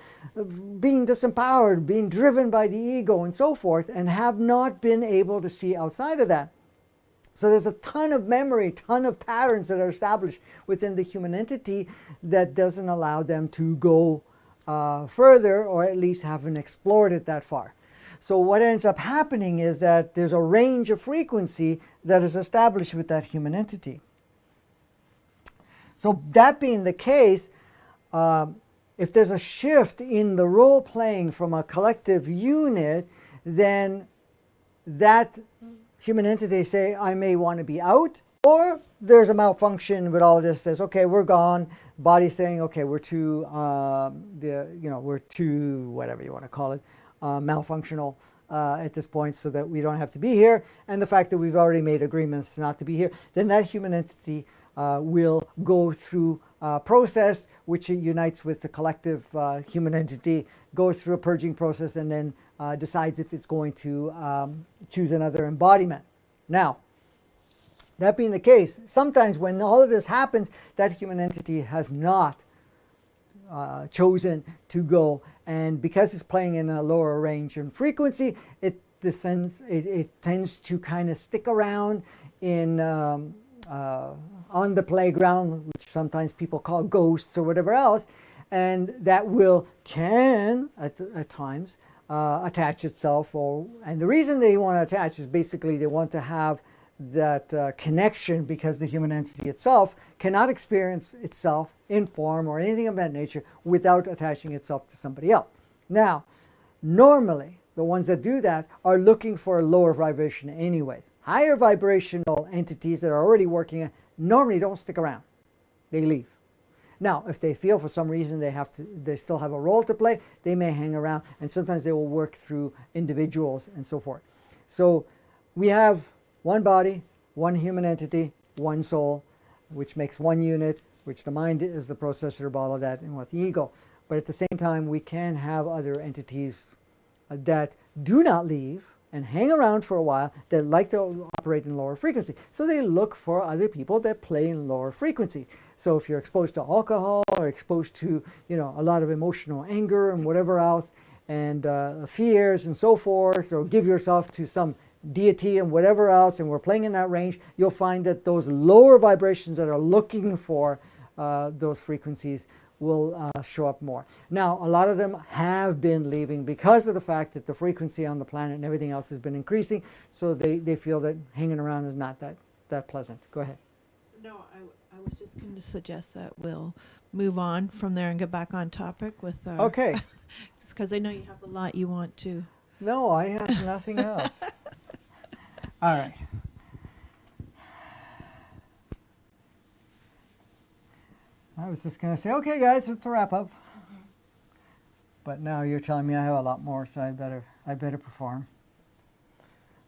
being disempowered, being driven by the ego and so forth, and have not been able to see outside of that. So there's a ton of memory, ton of patterns that are established within the human entity that doesn't allow them to go further, or at least haven't explored it that far. So what ends up happening is that there's a range of frequency that is established with that human entity. So that being the case, if there's a shift in the role playing from a collective unit, then that human entity say, I may want to be out, or there's a malfunction with all of this, says, okay, we're gone. Body's saying, okay, we're too, we're too, whatever you want to call it, malfunctional at this point, so that we don't have to be here, and the fact that we've already made agreements not to be here, then that human entity will go through a process which unites with the collective human entity, goes through a purging process, and then decides if it's going to choose another embodiment. Now, that being the case, sometimes when all of this happens, that human entity has not chosen to go, and because it's playing in a lower range and frequency, it tends to kind of stick around in on the playground, which sometimes people call ghosts or whatever else, and that can at times attach itself. And the reason they want to attach is basically they want to have that connection, because the human entity itself cannot experience itself in form or anything of that nature without attaching itself to somebody else. Now, normally, the ones that do that are looking for a lower vibration anyways. Higher vibrational entities that are already working normally don't stick around. They leave. Now, if they feel for some reason they still have a role to play, they may hang around, and sometimes they will work through individuals and so forth. So we have one body, one human entity, one soul, which makes one unit, which the mind is the processor of all of that, and with the ego. But at the same time, we can have other entities that do not leave and hang around for a while, that like to operate in lower frequency. So they look for other people that play in lower frequency. So if you're exposed to alcohol, or exposed to a lot of emotional anger and whatever else, and fears and so forth, or give yourself to some deity and whatever else, and we're playing in that range, you'll find that those lower vibrations that are looking for those frequencies will show up more. Now, a lot of them have been leaving because of the fact that the frequency on the planet and everything else has been increasing, so they feel that hanging around is not that pleasant. Go ahead. No, I was just going to suggest that we'll move on from there and get back on topic with our... Okay. Just because I know you have a lot you want to... No, I have nothing else. All right. I was just going to say, okay, guys, it's a wrap up. But now you're telling me I have a lot more, so I better perform.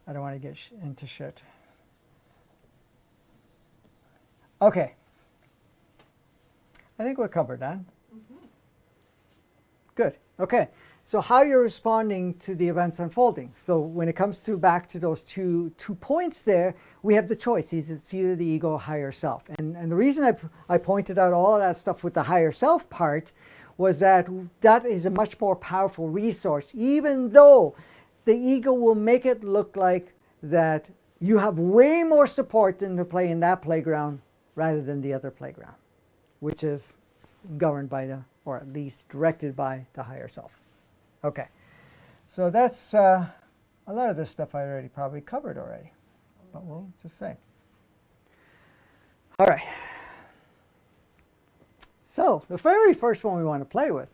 I don't want to get into shit. Okay. I think we're covered, Dan. Good. Okay. So how you're responding to the events unfolding. So when it comes to back to those two points there, we have the choice. It's either the ego or higher self. And the reason I pointed out all of that stuff with the higher self part was that is a much more powerful resource, even though the ego will make it look like that you have way more support than to play in that playground rather than the other playground, which is governed by or at least directed by the higher self. Okay, so that's a lot of this stuff I already probably covered already, but we'll just say. All right. So the very first one we want to play with,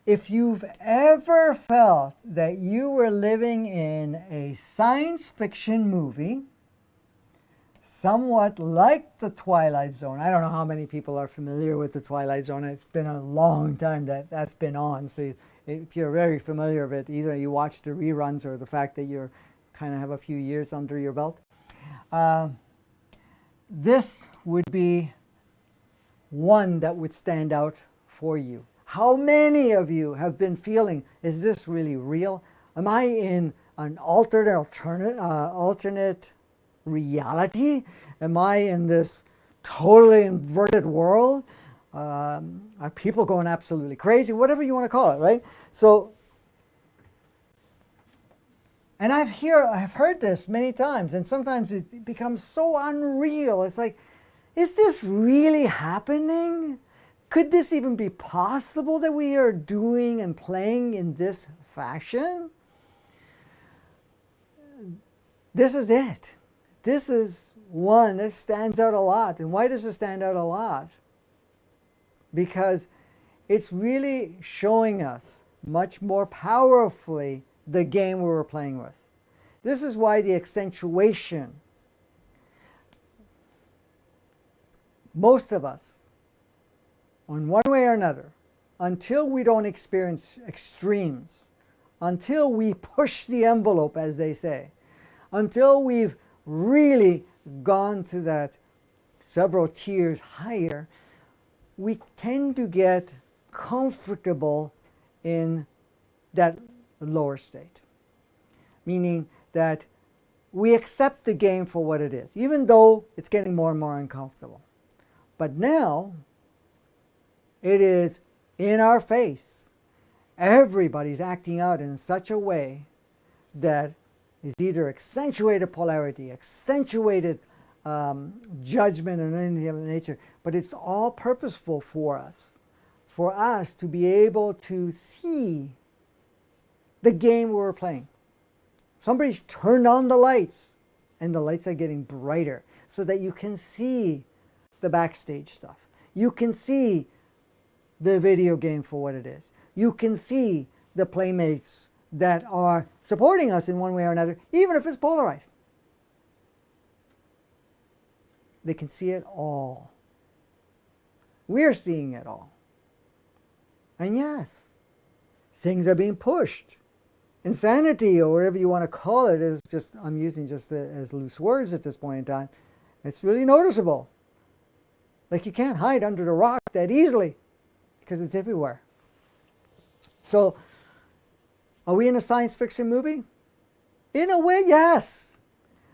if you've ever felt that you were living in a science fiction movie, somewhat like the Twilight Zone. I don't know how many people are familiar with the Twilight Zone. It's been a long time that's been on. So if you're very familiar with it, either you watch the reruns or the fact that you're kind of have a few years under your belt. This would be one that would stand out for you. How many of you have been feeling, is this really real? Am I in an alternate reality? Am I in this totally inverted world? Are people going absolutely crazy? Whatever you want to call it, right? So, and I've heard this many times, and sometimes it becomes so unreal. It's like, is this really happening? Could this even be possible that we are doing and playing in this fashion? This is it. This is one that stands out a lot. And why does it stand out a lot? Because it's really showing us much more powerfully the game we were playing with. This is why the accentuation, most of us, in one way or another, until we don't experience extremes, until we push the envelope, as they say, until we've really gone to that several tiers higher, we tend to get comfortable in that lower state. Meaning that we accept the game for what it is, even though it's getting more and more uncomfortable. But now, it is in our face. Everybody's acting out in such a way that is either accentuated polarity, accentuated judgment, or anything of that nature, but it's all purposeful for us to be able to see the game we're playing. Somebody's turned on the lights, and the lights are getting brighter so that you can see the backstage stuff. You can see the video game for what it is. You can see the playmates that are supporting us in one way or another, even if it's polarized. They can see it all. We're seeing it all. And yes, things are being pushed. Insanity, or whatever you want to call it, is just, I'm using just as loose words at this point in time. It's really noticeable. Like you can't hide under the rock that easily because it's everywhere. So, are we in a science fiction movie? In a way, yes.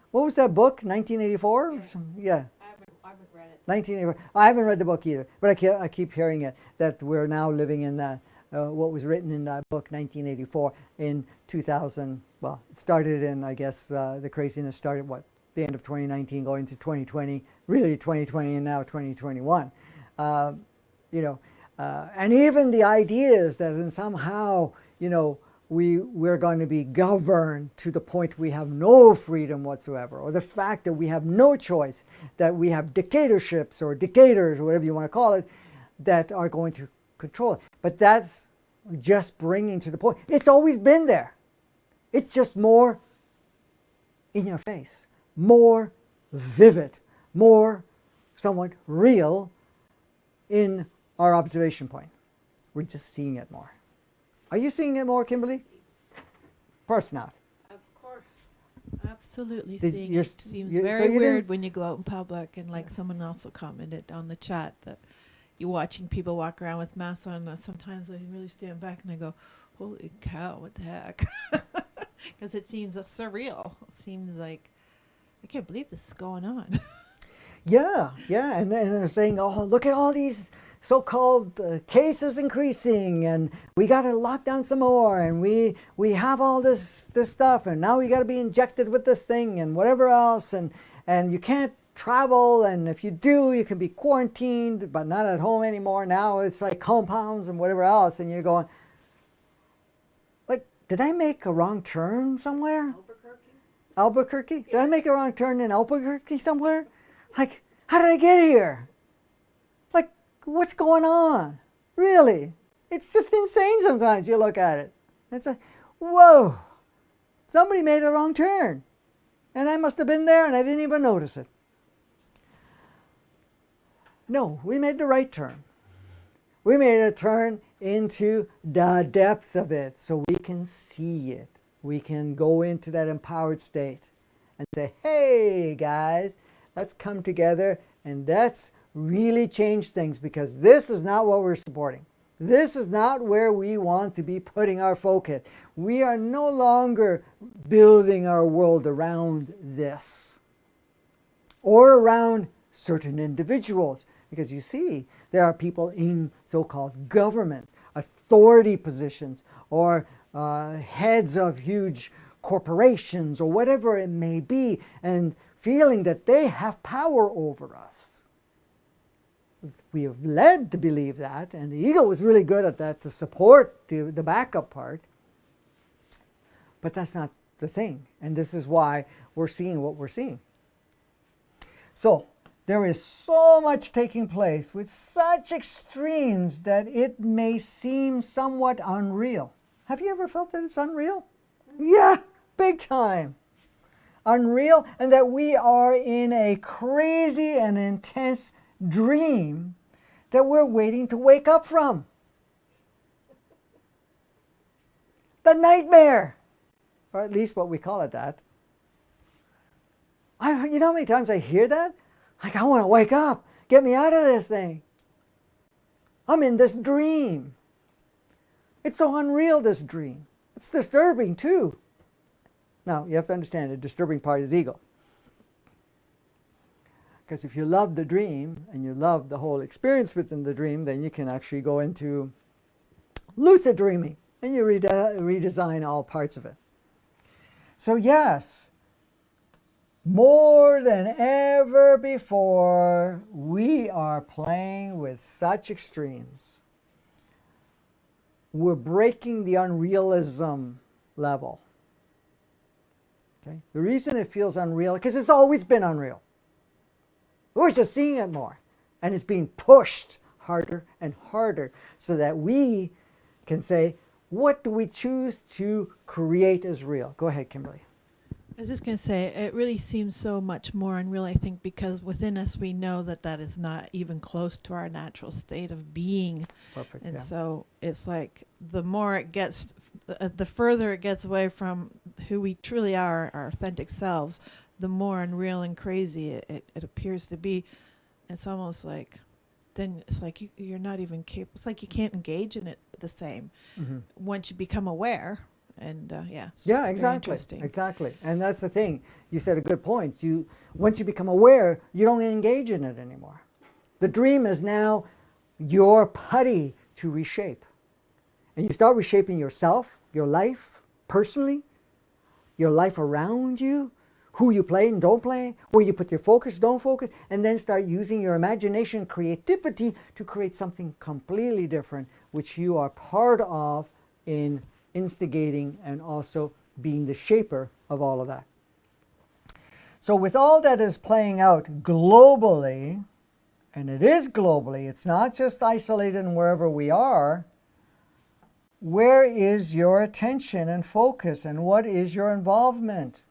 What was that book, 1984? Yeah. I haven't read it. 1984. I haven't read the book either, but I keep hearing it, that we're now living in what was written in that book, 1984, in 2000. Well, it started in, I guess, the craziness started, the end of 2019 going to 2020, really 2020 and now 2021. And even the ideas that in somehow, we're going to be governed to the point we have no freedom whatsoever, or the fact that we have no choice, that we have dictatorships or dictators or whatever you want to call it, that are going to control it. But that's just bringing to the point. It's always been there. It's just more in your face, more vivid, more somewhat real in our observation point. We're just seeing it more. Are you seeing it more, Kimberly? Of course not. Of course. Absolutely Did seeing you're- it seems you- so very you weird didn't- when you go out in public, and like someone also commented on the chat that you're watching people walk around with masks on. Sometimes I really stand back and I go, holy cow, what the heck? Because it seems surreal. It seems like, I can't believe this is going on. Yeah, and then they're saying, oh, look at all these so-called cases increasing, and we got to lock down some more, and we have all this stuff, and now we got to be injected with this thing and whatever else, and you can't travel, and if you do, you can be quarantined, but not at home anymore. Now it's like compounds and whatever else, and you're going, like, did I make a wrong turn somewhere? Albuquerque? Did I make a wrong turn in Albuquerque somewhere? Like, how did I get here? Like, what's going on? Really? It's just insane sometimes you look at it. It's like, whoa, somebody made a wrong turn. And I must have been there and I didn't even notice it. No, we made the right turn. We made a turn into the depth of it so we can see it. We can go into that empowered state and say, hey, guys, let's come together and let's really change things, because this is not what we're supporting. This is not where we want to be putting our focus. We are no longer building our world around this or around certain individuals, because you see, there are people in so-called government, authority positions, or heads of huge corporations or whatever it may be, and feeling that they have power over us. We have led to believe that, and the ego was really good at that to support the backup part. But that's not the thing, and this is why we're seeing what we're seeing. So there is so much taking place with such extremes that it may seem somewhat unreal. Have you ever felt that it's unreal? Yeah, big time. Unreal, and that we are in a crazy and intense dream that we're waiting to wake up from. The nightmare, or at least what we call it that. You know how many times I hear that? Like, I want to wake up, get me out of this thing. I'm in this dream. It's so unreal, this dream. It's disturbing too. Now, you have to understand, the disturbing part is ego. Because if you love the dream and you love the whole experience within the dream, then you can actually go into lucid dreaming and you redesign all parts of it. So yes, more than ever before, we are playing with such extremes. We're breaking the unrealism level. Okay? The reason it feels unreal, because it's always been unreal. We're just seeing it more. And it's being pushed harder and harder so that we can say, what do we choose to create as real? Go ahead, Kimberly. I was just going to say, it really seems so much more unreal, I think, because within us we know that that is not even close to our natural state of being. Perfect. And Yeah. so it's like the more it gets, the further it gets away from who we truly are, our authentic selves, the more unreal and crazy it appears to be. It's almost like, then it's like you're not even capable. It's like you can't engage in it the same once you become aware. And yeah, it's just Yeah, very exactly. interesting. Exactly. And that's the thing. You said a good point. Once you become aware, you don't engage in it anymore. The dream is now your putty to reshape. and you start reshaping yourself, your life, personally, your life around you, who you play and don't play, where you put your focus, don't focus, and then start using your imagination, creativity to create something completely different, which you are part of in instigating and also being the shaper of all of that. So with all that is playing out globally, and it is globally, it's not just isolated in wherever we are, where is your attention and focus, and what is your involvement?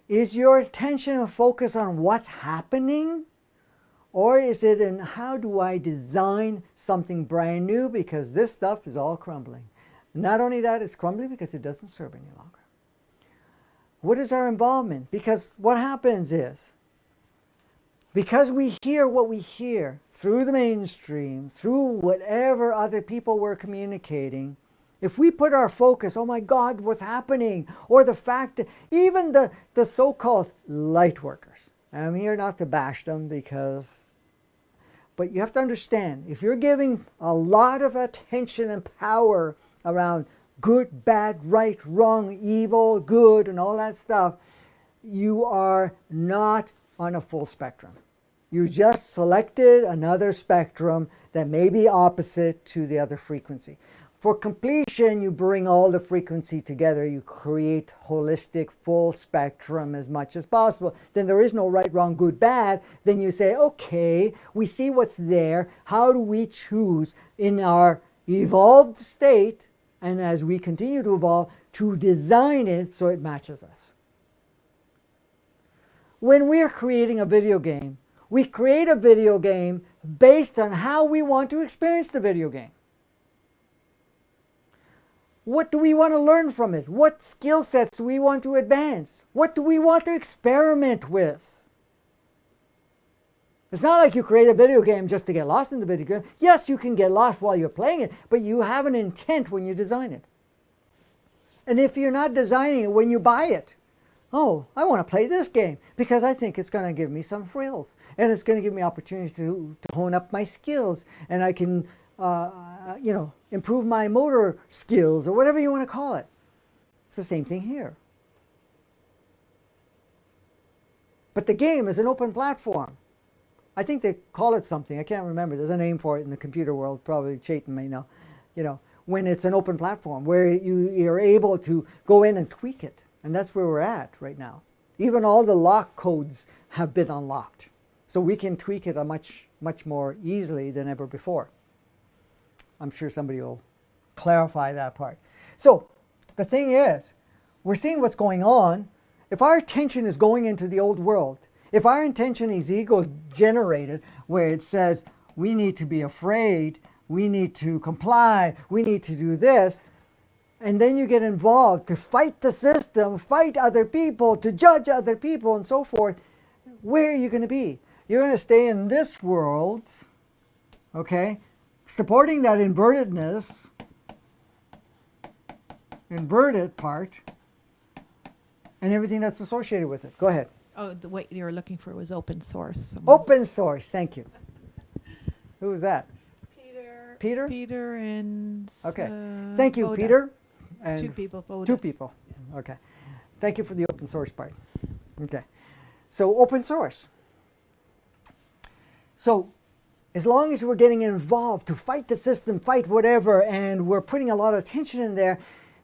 Is your attention and focus on what's happening? Or is it in how do I design something brand new, because this stuff is all crumbling? Not only that, it's crumbling because it doesn't serve any longer. What is our involvement? Because what happens is, because we hear what we hear through the mainstream, through whatever other people were communicating, if we put our focus, oh my God, what's happening? Or the fact that even the so-called light workers, and I'm here not to bash them but you have to understand, if you're giving a lot of attention and power around good, bad, right, wrong, evil, good, and all that stuff, you are not on a full spectrum. You just selected another spectrum that may be opposite to the other frequency. For completion, you bring all the frequency together. You create holistic, full spectrum as much as possible. Then there is no right, wrong, good, bad. Then you say, okay, we see what's there. How do we choose in our evolved state, and as we continue to evolve, to design it so it matches us? When we're creating a video game, we create a video game based on how we want to experience the video game. What do we want to learn from it? What skill sets do we want to advance? What do we want to experiment with? It's not like you create a video game just to get lost in the video game. Yes, you can get lost while you're playing it, but you have an intent when you design it. And if you're not designing it when you buy it, oh, I want to play this game because I think it's going to give me some thrills, and it's going to give me opportunity to hone up my skills, and I can improve my motor skills, or whatever you want to call it. It's the same thing here. But the game is an open platform. I think they call it something. I can't remember. There's a name for it in the computer world. Probably Chayton may know. When it's an open platform where you're able to go in and tweak it. And that's where we're at right now. Even all the lock codes have been unlocked. So we can tweak it much, much more easily than ever before. I'm sure somebody will clarify that part. So the thing is, we're seeing what's going on. If our attention is going into the old world, if our intention is ego generated, where it says we need to be afraid, we need to comply, we need to do this, and then you get involved to fight the system, fight other people, to judge other people, and so forth, where are you going to be? You're going to stay in this world, okay, supporting that invertedness, inverted part, and everything that's associated with it. Go ahead. Oh, the what you were looking for was open source. Open source, thank you. Who was that? Peter. Peter? Peter and Okay. Thank you, Boda. Peter. And Two people. Boda. two people. Okay. Thank you for the open source part. Okay. So open source. So as long as we're getting involved to fight the system, fight whatever, and we're putting a lot of attention in there,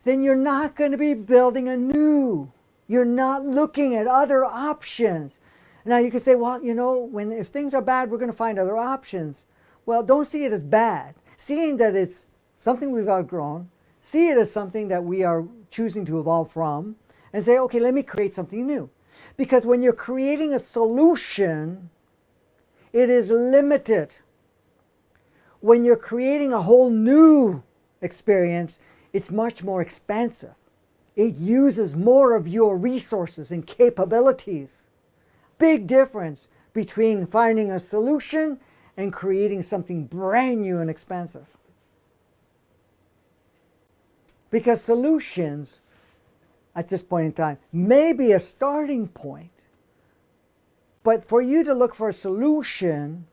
then you're not going to be building anew. You're not looking at other options. Now you could say, well, if things are bad, we're going to find other options. Well, don't see it as bad. Seeing that it's something we've outgrown, see it as something that we are choosing to evolve from, and say, okay, let me create something new. Because when you're creating a solution, it is limited. When you're creating a whole new experience, it's much more expansive. It uses more of your resources and capabilities. Big difference between finding a solution and creating something brand new and expansive. Because solutions, at this point in time, may be a starting point. But for you to look for a solution,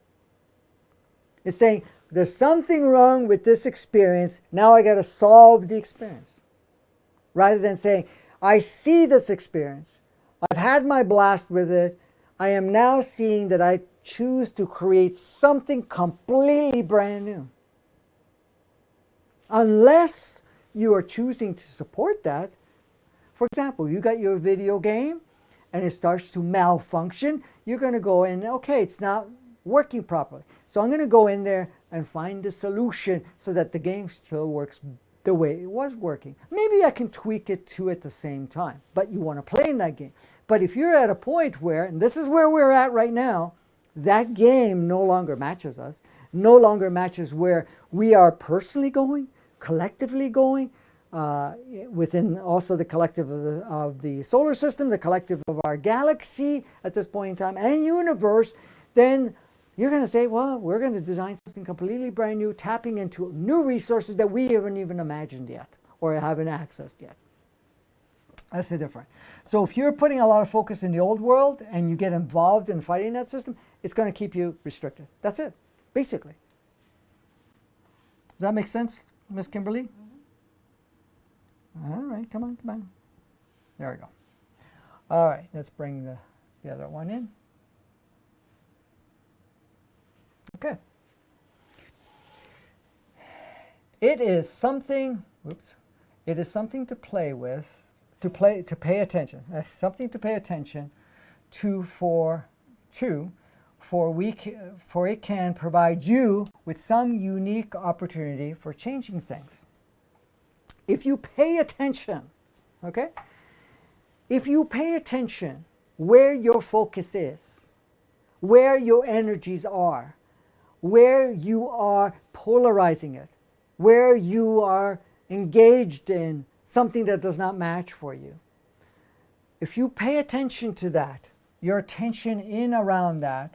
it's saying, there's something wrong with this experience. Now I got to solve the experience. Rather than saying, I see this experience. I've had my blast with it. I am now seeing that I choose to create something completely brand new. Unless you are choosing to support that. For example, you got your video game and it starts to malfunction. You're going to go in, okay, it's not working properly. So I'm going to go in there and find a solution so that the game still works the way it was working. Maybe I can tweak it too at the same time, but you want to play in that game. But if you're at a point where, and this is where we're at right now, that game no longer matches us, no longer matches where we are personally going, collectively going, within also the collective of the solar system, the collective of our galaxy at this point in time, and universe, then you're going to say, well, we're going to design something completely brand new, tapping into new resources that we haven't even imagined yet or haven't accessed yet. That's the difference. So if you're putting a lot of focus in the old world and you get involved in fighting that system, it's going to keep you restricted. That's it, basically. Does that make sense, Miss Kimberly? All right, come on, come on. There we go. All right, let's bring the other one in. Okay. It is something, it is something to play with, to pay attention. Something to pay attention to for it can provide you with some unique opportunity for changing things. If you pay attention, okay? If you pay attention where your focus is, where your energies are, where you are polarizing it, where you are engaged in something that does not match for you. If you pay attention to that, your attention in around that,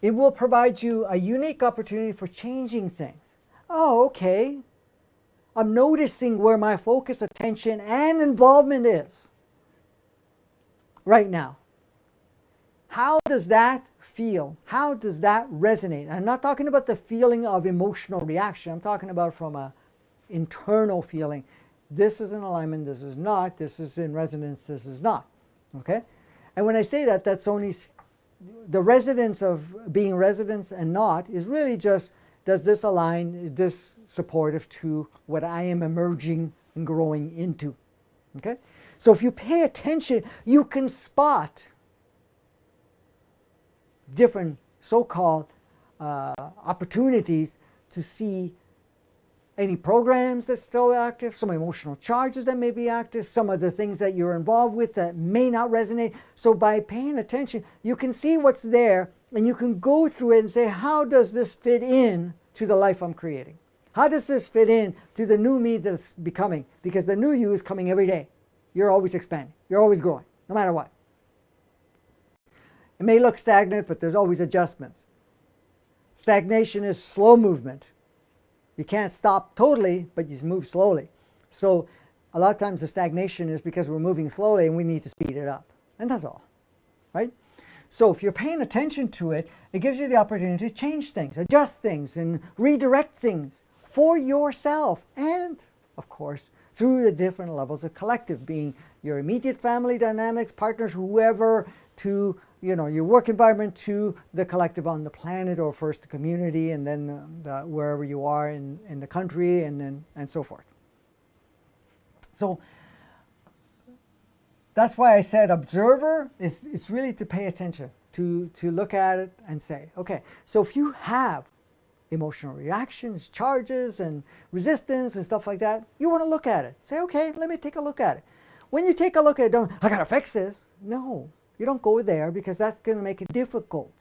it will provide you a unique opportunity for changing things. Oh, okay. I'm noticing where my focus, attention, and involvement is right now. How does that feel? How does that resonate? I'm not talking about the feeling of emotional reaction. I'm talking about from an internal feeling. This is in alignment, this is not. This is in resonance, this is not. Okay? And when I say that, that's only the resonance of being resonance and not is really just, does this align, is this supportive to what I am emerging and growing into? Okay? So if you pay attention, you can spot different so-called opportunities to see any programs that's still active, some emotional charges that may be active, some of the things that you're involved with that may not resonate. So by paying attention, you can see what's there and you can go through it and say, how does this fit in to the life I'm creating? How does this fit in to the new me that's becoming? Because the new you is coming every day. You're always expanding. You're always growing, no matter what. It may look stagnant, but there's always adjustments. Stagnation is slow movement. You can't stop totally, but you move slowly. So a lot of times the stagnation is because we're moving slowly and we need to speed it up. And that's all, right? So if you're paying attention to it, it gives you the opportunity to change things, adjust things, and redirect things for yourself. And, of course, through the different levels of collective, being your immediate family dynamics, partners, whoever, to your work environment, to the collective on the planet, or first the community, and then wherever you are in the country, and so forth. So that's why I said observer. It's really to pay attention, to look at it and say, okay, so if you have emotional reactions, charges, and resistance and stuff like that, you want to look at it. Say, okay, let me take a look at it. When you take a look at it, don't, I got to fix this. No. You don't go there because that's going to make it difficult.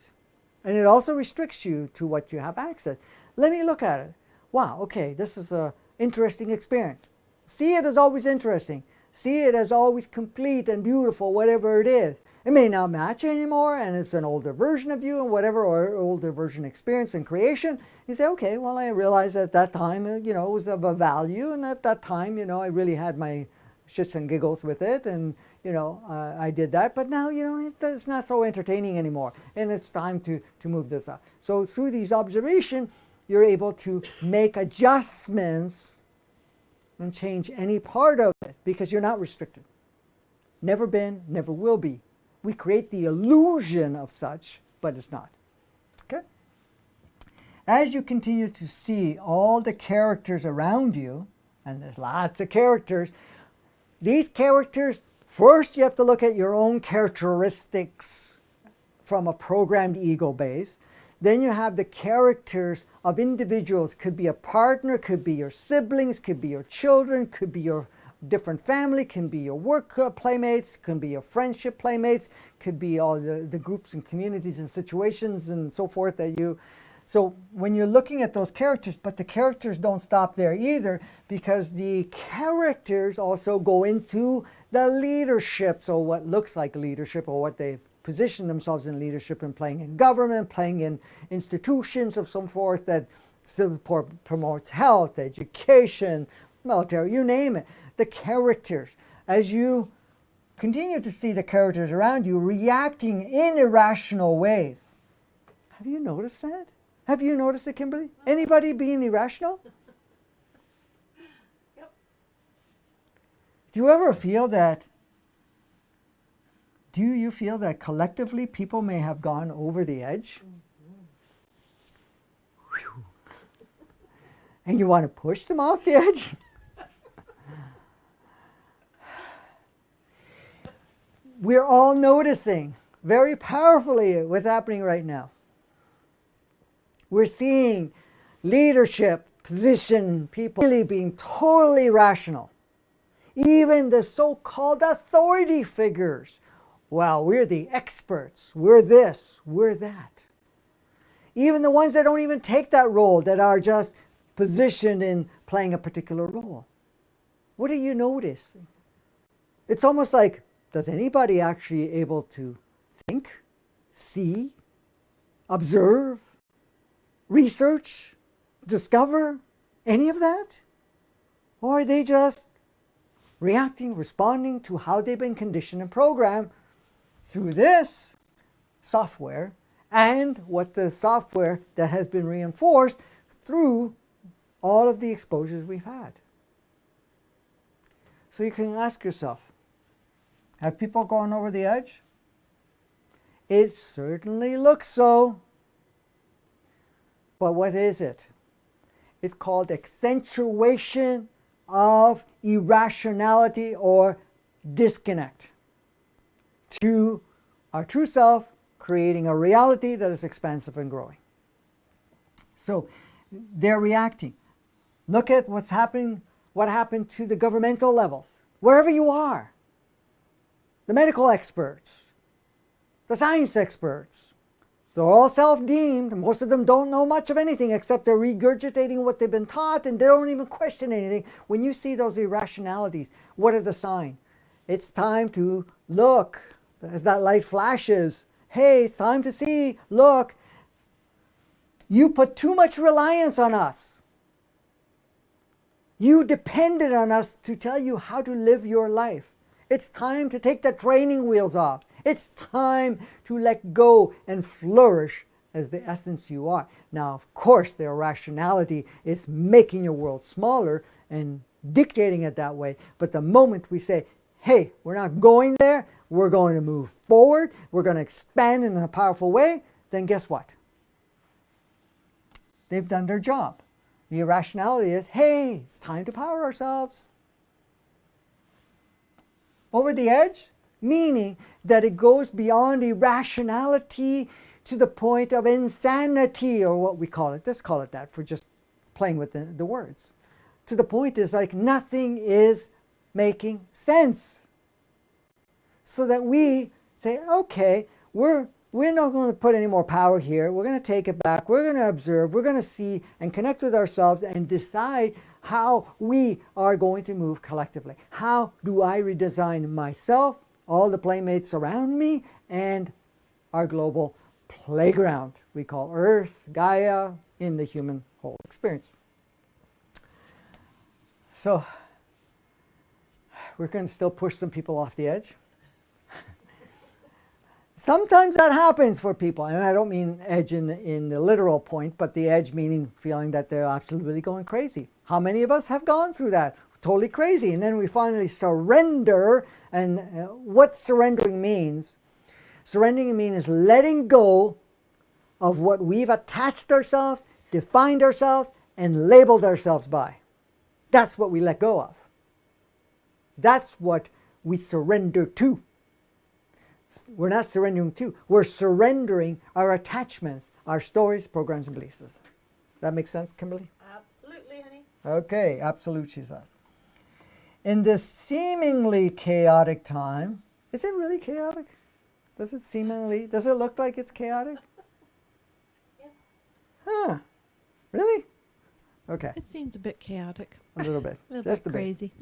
And it also restricts you to what you have access. Let me look at it. Wow, okay, this is an interesting experience. See it as always interesting. See it as always complete and beautiful, whatever it is. It may not match anymore, and it's an older version of you and whatever, or older version experience and creation. You say, okay, well, I realized at that time, it was of a value, and at that time, I really had my shits and giggles with it, and I did that, but now it's not so entertaining anymore, and it's time to move this up. So through these observations, you're able to make adjustments and change any part of it because you're not restricted. Never been, never will be. We create the illusion of such, but it's not. Okay? As you continue to see all the characters around you, and there's lots of characters, these characters, first you have to look at your own characteristics from a programmed ego base. Then you have the characters of individuals. Could be a partner, could be your siblings, could be your children, could be your different family, can be your work playmates, can be your friendship playmates, could be all the groups and communities and situations and so forth that you... So when you're looking at those characters, but the characters don't stop there either, because the characters also go into the leadership, so what looks like leadership or what they've position themselves in leadership and playing in government, playing in institutions of some sort that promotes health, education, military, you name it. The characters, as you continue to see the characters around you reacting in irrational ways. Have you noticed that? Have you noticed it, Kimberly? Anybody being irrational? Yep. Do you ever feel that? Do you feel that collectively people may have gone over the edge? Mm-hmm. And you want to push them off the edge? We're all noticing very powerfully what's happening right now. We're seeing leadership, position, people really being totally rational. Even the so-called authority figures. Well, we're the experts. We're this, we're that. Even the ones that don't even take that role, that are just positioned in playing a particular role. What are you noticing? It's almost like, does anybody actually able to think, see, observe, research, discover any of that? Or are they just reacting, responding to how they've been conditioned and programmed through this software and what the software that has been reinforced through all of the exposures we've had? So you can ask yourself, have people gone over the edge? It certainly looks so. But what is it? It's called accentuation of irrationality or disconnect to our true self, creating a reality that is expansive and growing. So they're reacting. Look at what's happening, what happened to the governmental levels, wherever you are. The medical experts, the science experts, they're all self-deemed. Most of them don't know much of anything except they're regurgitating what they've been taught, and they don't even question anything. When you see those irrationalities, what are the signs? It's time to look. As that light flashes, hey, it's time to see, look. You put too much reliance on us. You depended on us to tell you how to live your life. It's time to take the training wheels off. It's time to let go and flourish as the essence you are. Now, of course, the irrationality is making your world smaller and dictating it that way. But the moment we say, hey, we're not going there, we're going to move forward, we're going to expand in a powerful way, then guess what? They've done their job. The irrationality is, hey, it's time to power ourselves. Over the edge? Meaning that it goes beyond irrationality to the point of insanity, or what we call it. Let's call it that for just playing with the words. To the point is like nothing is making sense. So that we say, okay, we're not going to put any more power here. We're going to take it back. We're going to observe. We're going to see and connect with ourselves and decide how we are going to move collectively. How do I redesign myself, all the playmates around me, and our global playground we call Earth, Gaia, in the human whole experience. So we're going to still push some people off the edge. Sometimes that happens for people, and I don't mean edge in the literal point, but the edge meaning feeling that they're absolutely going crazy. How many of us have gone through that? Totally crazy. And then we finally surrender. And what surrendering means? Surrendering means letting go of what we've attached ourselves, defined ourselves, and labeled ourselves by. That's what we let go of. That's what we surrender to. We're not surrendering to. We're surrendering our attachments, our stories, programs, and beliefs. That makes sense, Kimberly? Absolutely, honey. Okay, absolute, she says. In this seemingly chaotic time, is it really chaotic? Does it look like it's chaotic? Yeah. Huh. Really? Okay. It seems a bit chaotic. A little bit. A little Just bit a bit. crazy.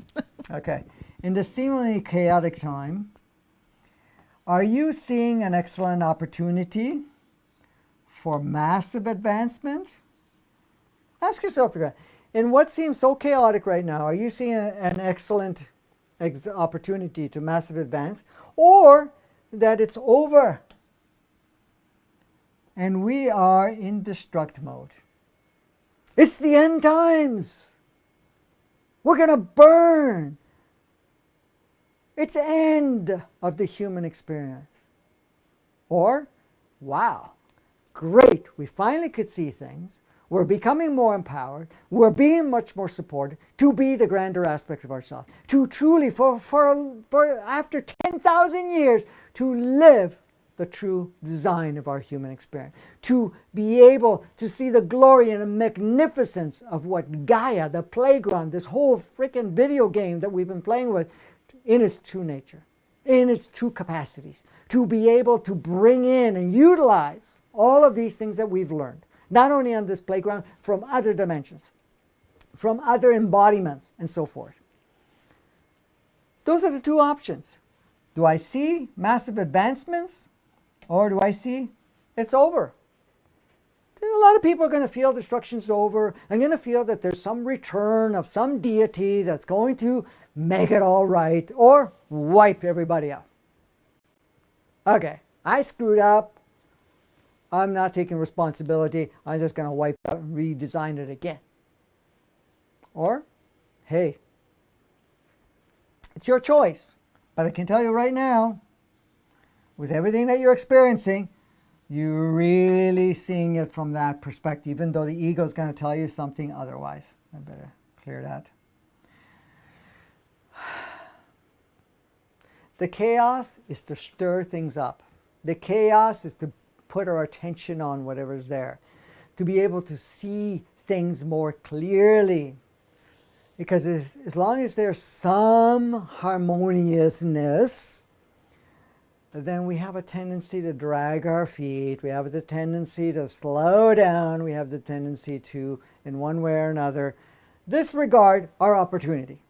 Okay. In this seemingly chaotic time, are you seeing an excellent opportunity for massive advancement? Ask yourself the question. In what seems so chaotic right now, are you seeing an excellent opportunity to massive advance, or that it's over and we are in destruct mode? It's the end times. We're going to burn. It's end of the human experience. Or, wow, great, we finally could see things. We're becoming more empowered. We're being much more supported to be the grander aspect of ourselves. To truly, for after 10,000 years, to live the true design of our human experience. To be able to see the glory and the magnificence of what Gaia, the playground, this whole freaking video game that we've been playing with, in its true nature, in its true capacities, to be able to bring in and utilize all of these things that we've learned, not only on this playground, from other dimensions, from other embodiments, and so forth. Those are the two options. Do I see massive advancements, or do I see it's over? A lot of people are going to feel destruction's over. I'm going to feel that there's some return of some deity that's going to make it all right or wipe everybody out. Okay, I screwed up. I'm not taking responsibility. I'm just going to wipe out and redesign it again. Or, hey, it's your choice. But I can tell you right now, with everything that you're experiencing, you're really seeing it from that perspective, even though the ego is going to tell you something otherwise. I better clear that. The chaos is to stir things up. The chaos is to put our attention on whatever's there, to be able to see things more clearly. Because as long as there's some harmoniousness, then we have a tendency to drag our feet. We have the tendency to slow down. We have the tendency to, in one way or another, disregard our opportunity.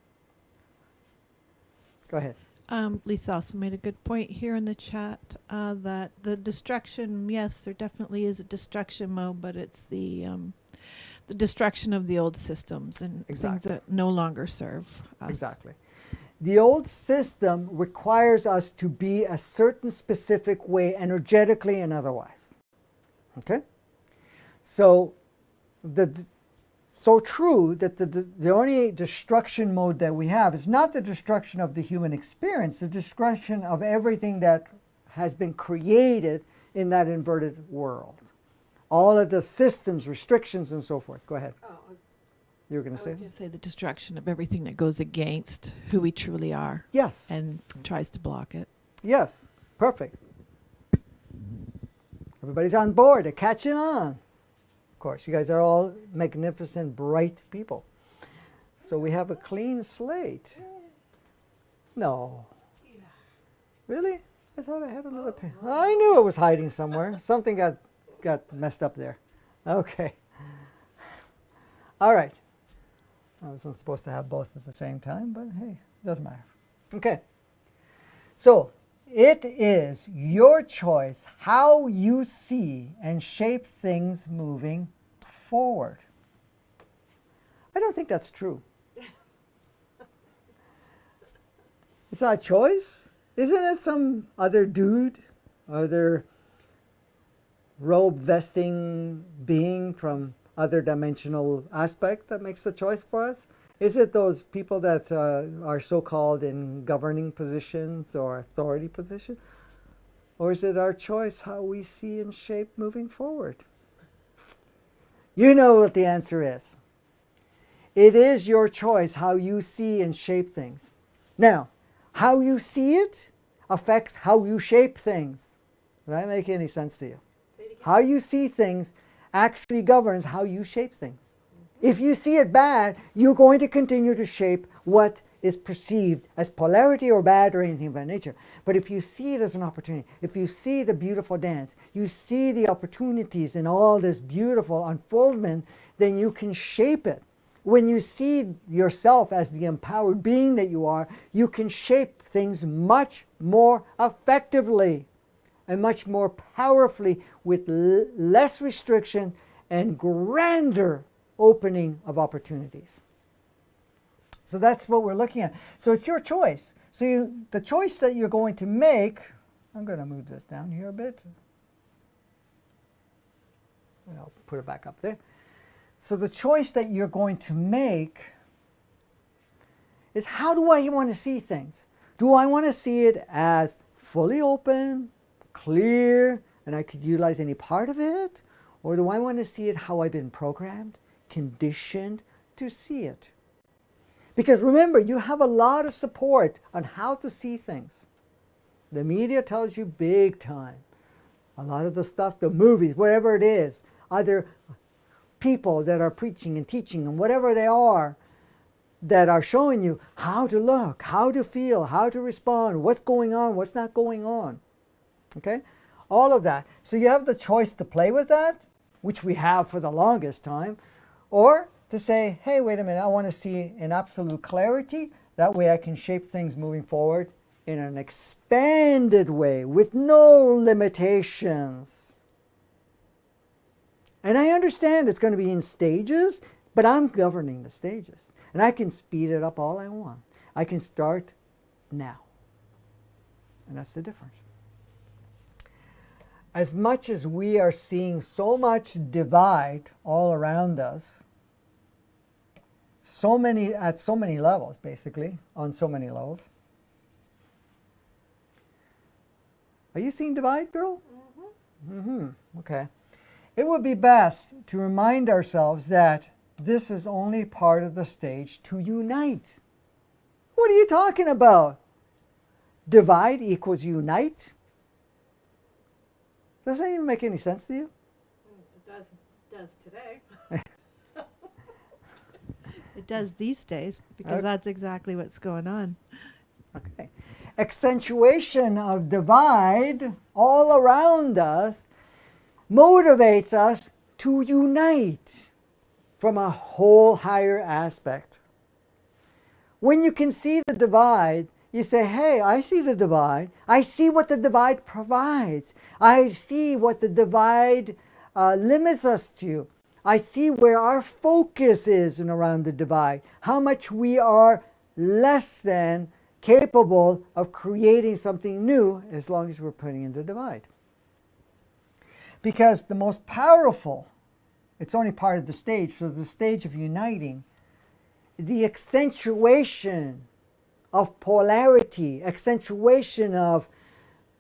Go ahead. Lisa also made a good point here in the chat that the destruction, yes, there definitely is a destruction mode, but it's the destruction of the old systems and things that no longer serve us. Exactly. The old system requires us to be a certain specific way, energetically and otherwise. Okay? So, so true that the only destruction mode that we have is not the destruction of the human experience, the destruction of everything that has been created in that inverted world. All of the systems, restrictions, and so forth. Go ahead. Oh, You were going to say? I was going to say the destruction of everything that goes against who we truly are. Yes. And tries to block it. Yes. Perfect. Everybody's on board. They're catching on. Of course, you guys are all magnificent, bright people. So we have a clean slate. No. Really? I thought I had another pen. I knew it was hiding somewhere. Something got messed up there. Okay. All right. I wasn't supposed to have both at the same time, but hey, it doesn't matter. Okay. So, it is your choice how you see and shape things moving forward. I don't think that's true. It's not a choice. Isn't it some other dude, other robe vesting being from other dimensional aspect that makes the choice for us? Is it those people that are so-called in governing positions or authority positions? Or is it our choice how we see and shape moving forward? You know what the answer is. It is your choice how you see and shape things. Now, how you see it affects how you shape things. Does that make any sense to you? How you see things actually governs how you shape things. If you see it bad, you're going to continue to shape what is perceived as polarity or bad or anything of that nature. But if you see it as an opportunity, if you see the beautiful dance, you see the opportunities in all this beautiful unfoldment, then you can shape it. When you see yourself as the empowered being that you are, you can shape things much more effectively and much more powerfully with less restriction and grander opening of opportunities. So that's what we're looking at. So it's your choice. So the choice that you're going to make, I'm going to move this down here a bit. And I'll put it back up there. So the choice that you're going to make is, how do I want to see things? Do I want to see it as fully open, clear, and I could utilize any part of it? Or do I want to see it how I've been programmed, conditioned to see it? Because remember, you have a lot of support on how to see things. The media tells you big time. A lot of the stuff, the movies, whatever it is, other people that are preaching and teaching and whatever they are, that are showing you how to look, how to feel, how to respond, what's going on, what's not going on. Okay? All of that. So you have the choice to play with that, which we have for the longest time, or to say, hey, wait a minute, I want to see in absolute clarity. That way I can shape things moving forward in an expanded way with no limitations. And I understand it's going to be in stages, but I'm governing the stages. And I can speed it up all I want. I can start now. And that's the difference. As much as we are seeing so much divide all around us, at so many levels, basically, on so many levels. Are you seeing divide, girl? Okay. It would be best to remind ourselves that this is only part of the stage to unite. What are you talking about? Divide equals unite? Does that even make any sense to you? It does today. It does these days, because that's exactly what's going on. Okay. Accentuation of divide all around us motivates us to unite from a whole higher aspect. When you can see the divide, you say, hey, I see the divide. I see what the divide provides. I see what the divide limits us to. I see where our focus is and around the divide, how much we are less than capable of creating something new as long as we're putting in the divide. Because the most powerful, it's only part of the stage, so the stage of uniting, the accentuation of polarity, accentuation of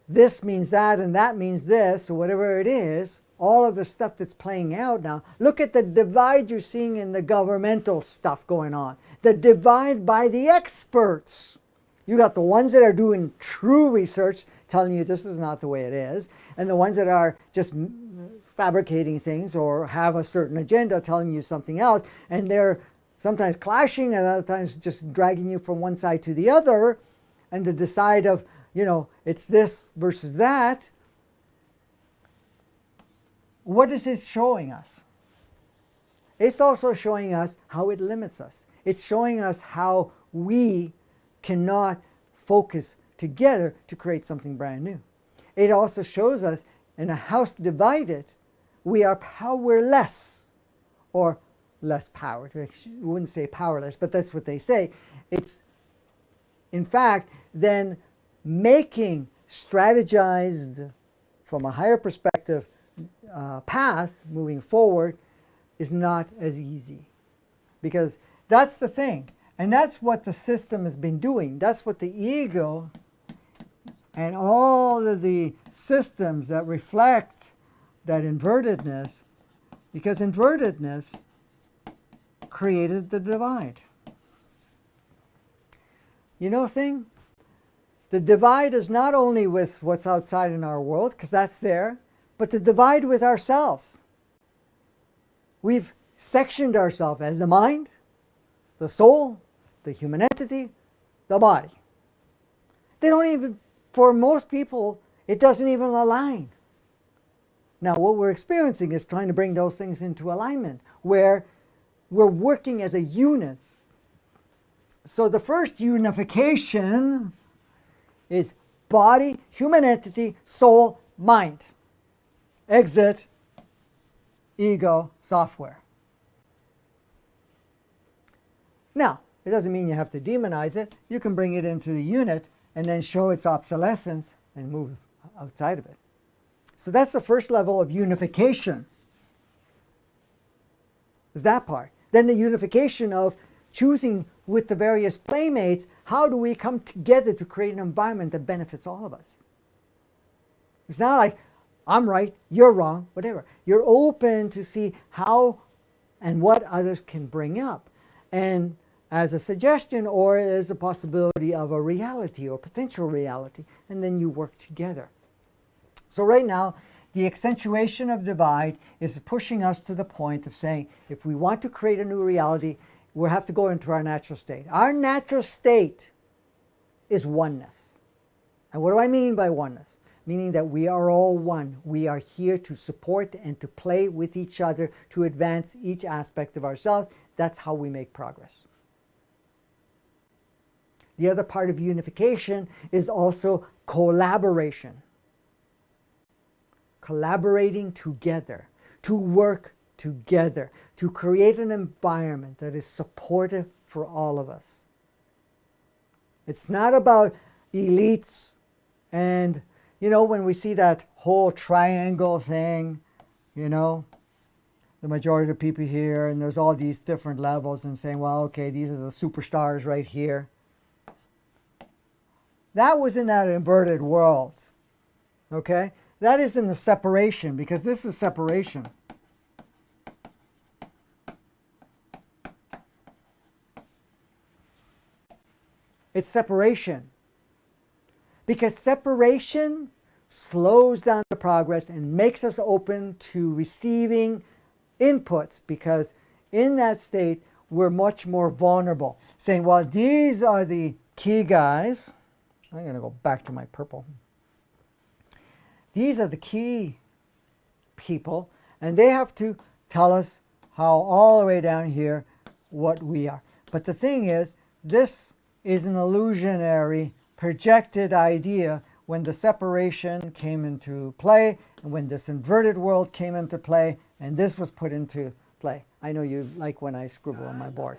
this means that and that means this, or whatever it is, all of the stuff that's playing out now. Look at the divide you're seeing in the governmental stuff going on. The divide by the experts. You got the ones that are doing true research telling you this is not the way it is, and the ones that are just fabricating things or have a certain agenda telling you something else, and they're sometimes clashing and other times just dragging you from one side to the other, and to decide of, it's this versus that. What is it showing us? It's also showing us how it limits us. It's showing us how we cannot focus together to create something brand new. It also shows us in a house divided, we are powerless, or less powered. I wouldn't say powerless, but that's what they say. It's in fact, then making strategized from a higher perspective path moving forward is not as easy. Because that's the thing. And that's what the system has been doing. That's what the ego and all of the systems that reflect that invertedness, because invertedness created the divide. You know, thing? The divide is not only with what's outside in our world, because that's there, but the divide with ourselves. We've sectioned ourselves as the mind, the soul, the human entity, the body. They don't even, for most people, it doesn't even align. Now, what we're experiencing is trying to bring those things into alignment, where we're working as a unit. So the first unification is body, human entity, soul, mind. Exit ego software. Now, it doesn't mean you have to demonize it. You can bring it into the unit and then show its obsolescence and move outside of it. So that's the first level of unification. Is that part. Then the unification of choosing with the various playmates, how do we come together to create an environment that benefits all of us? It's not like, I'm right, you're wrong, whatever. You're open to see how and what others can bring up. And as a suggestion or as a possibility of a reality or potential reality, and then you work together. So right now, the accentuation of divide is pushing us to the point of saying, if we want to create a new reality, we'll have to go into our natural state. Our natural state is oneness. And what do I mean by oneness? Meaning that we are all one. We are here to support and to play with each other to advance each aspect of ourselves. That's how we make progress. The other part of unification is also collaboration. Collaborating together, to work together, to create an environment that is supportive for all of us. It's not about elites and, you know, when we see that whole triangle thing, you know, the majority of people here, and there's all these different levels and saying, well, okay, these are the superstars right here. That was in that inverted world, okay? That is in the separation, because this is separation. It's separation. Because separation slows down the progress and makes us open to receiving inputs, because in that state, we're much more vulnerable. Saying, well, these are the key guys. I'm going to go back to my purple. These are the key people, and they have to tell us how all the way down here what we are. But the thing is, this is an illusionary, projected idea when the separation came into play, and when this inverted world came into play, and this was put into play. I know you like when I scribble on my board.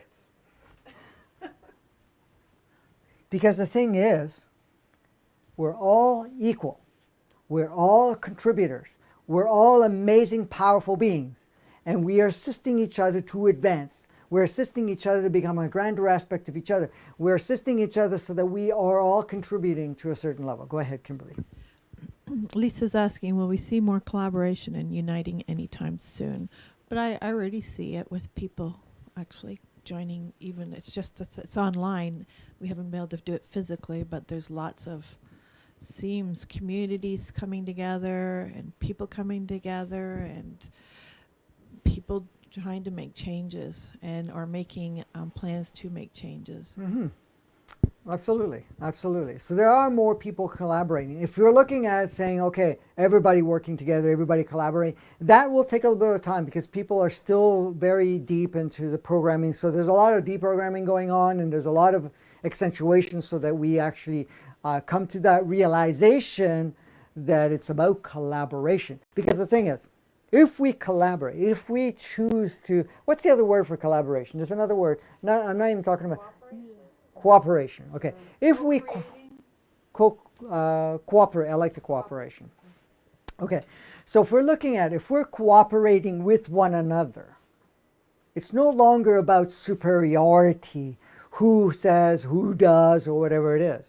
Because the thing is, we're all equal. We're all contributors. We're all amazing, powerful beings. And we are assisting each other to advance. We're assisting each other to become a grander aspect of each other. We're assisting each other so that we are all contributing to a certain level. Go ahead, Kimberly. Lisa's asking, will we see more collaboration and uniting anytime soon? But I already see it with people actually joining. Even it's just it's online. We haven't been able to do it physically, but there's lots of communities coming together and people coming together and people trying to make changes and are making plans to make changes. Mm-hmm. Absolutely, absolutely. So there are more people collaborating. If you're looking at it saying, okay, everybody working together, everybody collaborating, that will take a little bit of time because people are still very deep into the programming. So there's a lot of deprogramming going on, and there's a lot of accentuation so that we actually come to that realization that it's about collaboration. Because the thing is, if we collaborate, if we choose to, what's the other word for collaboration? There's another word. I'm not even talking about Cooperation. Okay. If we cooperate, I like the cooperation. Okay. So if we're looking at, if we're cooperating with one another, it's no longer about superiority, who says, who does, or whatever it is.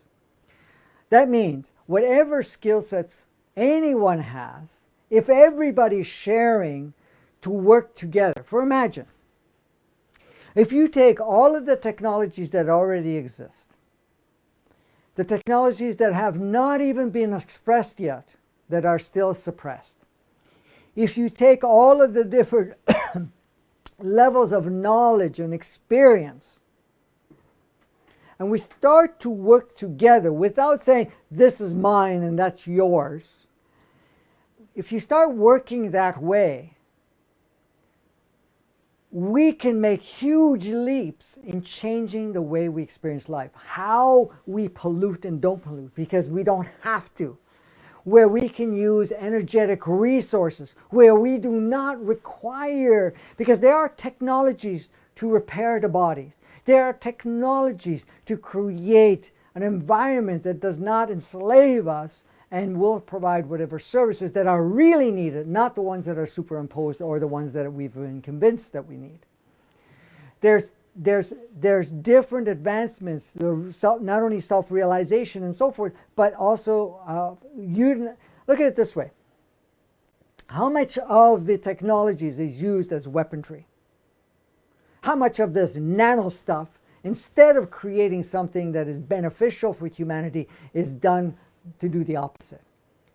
That means whatever skill sets anyone has, if everybody's sharing to work together. For imagine, if you take all of the technologies that already exist, the technologies that have not even been expressed yet, that are still suppressed, if you take all of the different levels of knowledge and experience, and we start to work together without saying, this is mine and that's yours, if you start working that way, we can make huge leaps in changing the way we experience life, how we pollute and don't pollute, because we don't have to, where we can use energetic resources, where we do not require, because there are technologies to repair the bodies. There are technologies to create an environment that does not enslave us and will provide whatever services that are really needed, not the ones that are superimposed or the ones that we've been convinced that we need. There's different advancements, not only self-realization and so forth, but also, look at it this way. How much of the technologies is used as weaponry? How much of this nano stuff, instead of creating something that is beneficial for humanity, is done to do the opposite?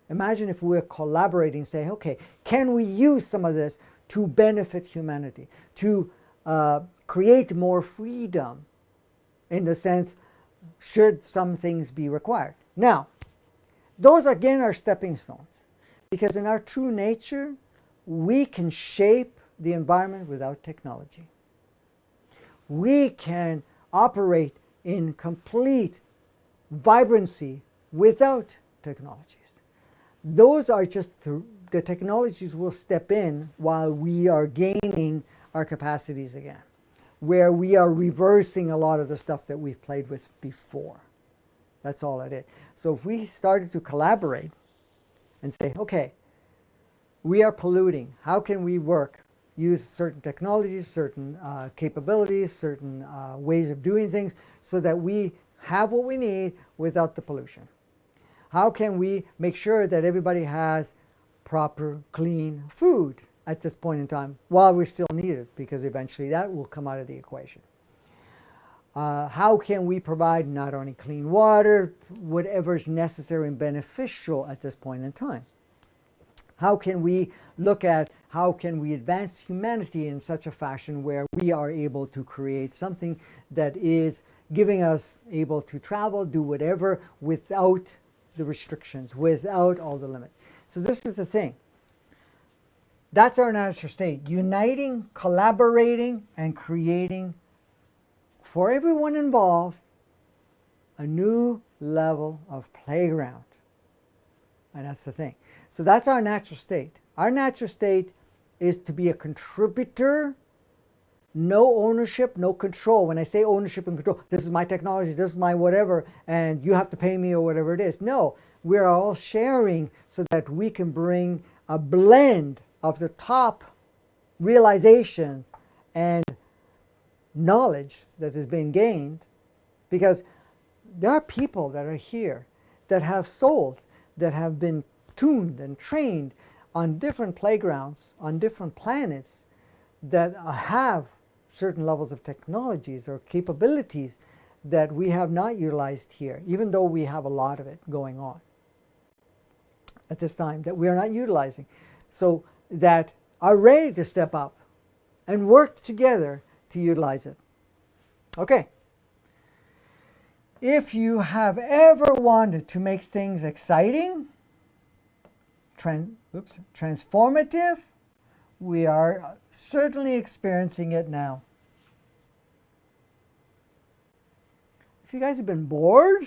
Imagine if we're collaborating, say, okay, can we use some of this to benefit humanity, to create more freedom, in the sense, should some things be required? Now, those again are stepping stones, because in our true nature, we can shape the environment without technology. We can operate in complete vibrancy without technologies. Those are just the technologies will step in while we are gaining our capacities again, where we are reversing a lot of the stuff that we've played with before. That's all it is. So if we started to collaborate and say, okay, we are polluting, how can we work? Use certain technologies, certain capabilities, certain ways of doing things so that we have what we need without the pollution. How can we make sure that everybody has proper, clean food at this point in time while we still need it, because eventually that will come out of the equation. How can we provide not only clean water, whatever is necessary and beneficial at this point in time? How can we look at how can we advance humanity in such a fashion where we are able to create something that is giving us able to travel, do whatever, without the restrictions, without all the limits. So this is the thing. That's our natural state. Uniting, collaborating, and creating, for everyone involved, a new level of playground. And that's the thing. So that's our natural state. Our natural state is to be a contributor, no ownership, no control. When I say ownership and control, this is my technology, this is my whatever, and you have to pay me or whatever it is. No, we're all sharing so that we can bring a blend of the top realizations and knowledge that has been gained, because there are people that are here that have souls that have been tuned and trained on different playgrounds, on different planets, that have certain levels of technologies or capabilities that we have not utilized here, even though we have a lot of it going on at this time that we are not utilizing, so that are ready to step up and work together to utilize it. Okay. If you have ever wanted to make things exciting, transformative, we are certainly experiencing it now. If you guys have been bored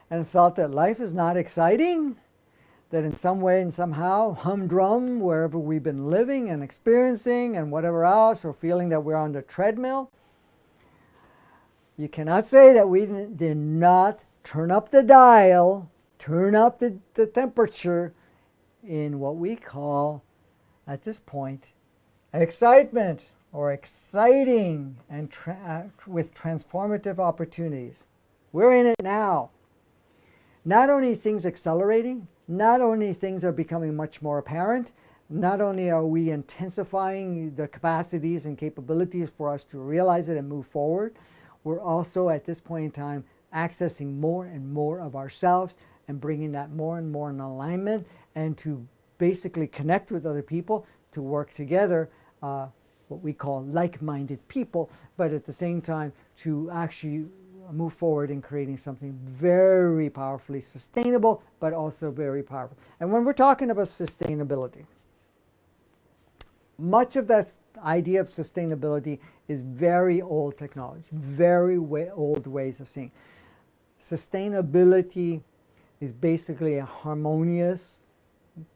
and felt that life is not exciting, that in some way and somehow, humdrum, wherever we've been living and experiencing and whatever else, or feeling that we're on the treadmill, You cannot say that we did not turn up the dial, turn up the temperature in what we call, at this point, excitement or exciting and with transformative opportunities. We're in it now. Not only things accelerating, not only things are becoming much more apparent, not only are we intensifying the capacities and capabilities for us to realize it and move forward, we're also at this point in time accessing more and more of ourselves and bringing that more and more in alignment and to basically connect with other people, to work together, what we call like-minded people, but at the same time to actually move forward in creating something very powerfully sustainable, but also very powerful. And when we're talking about sustainability, much of that idea of sustainability is very old technology, very old ways of seeing. Sustainability is basically a harmonious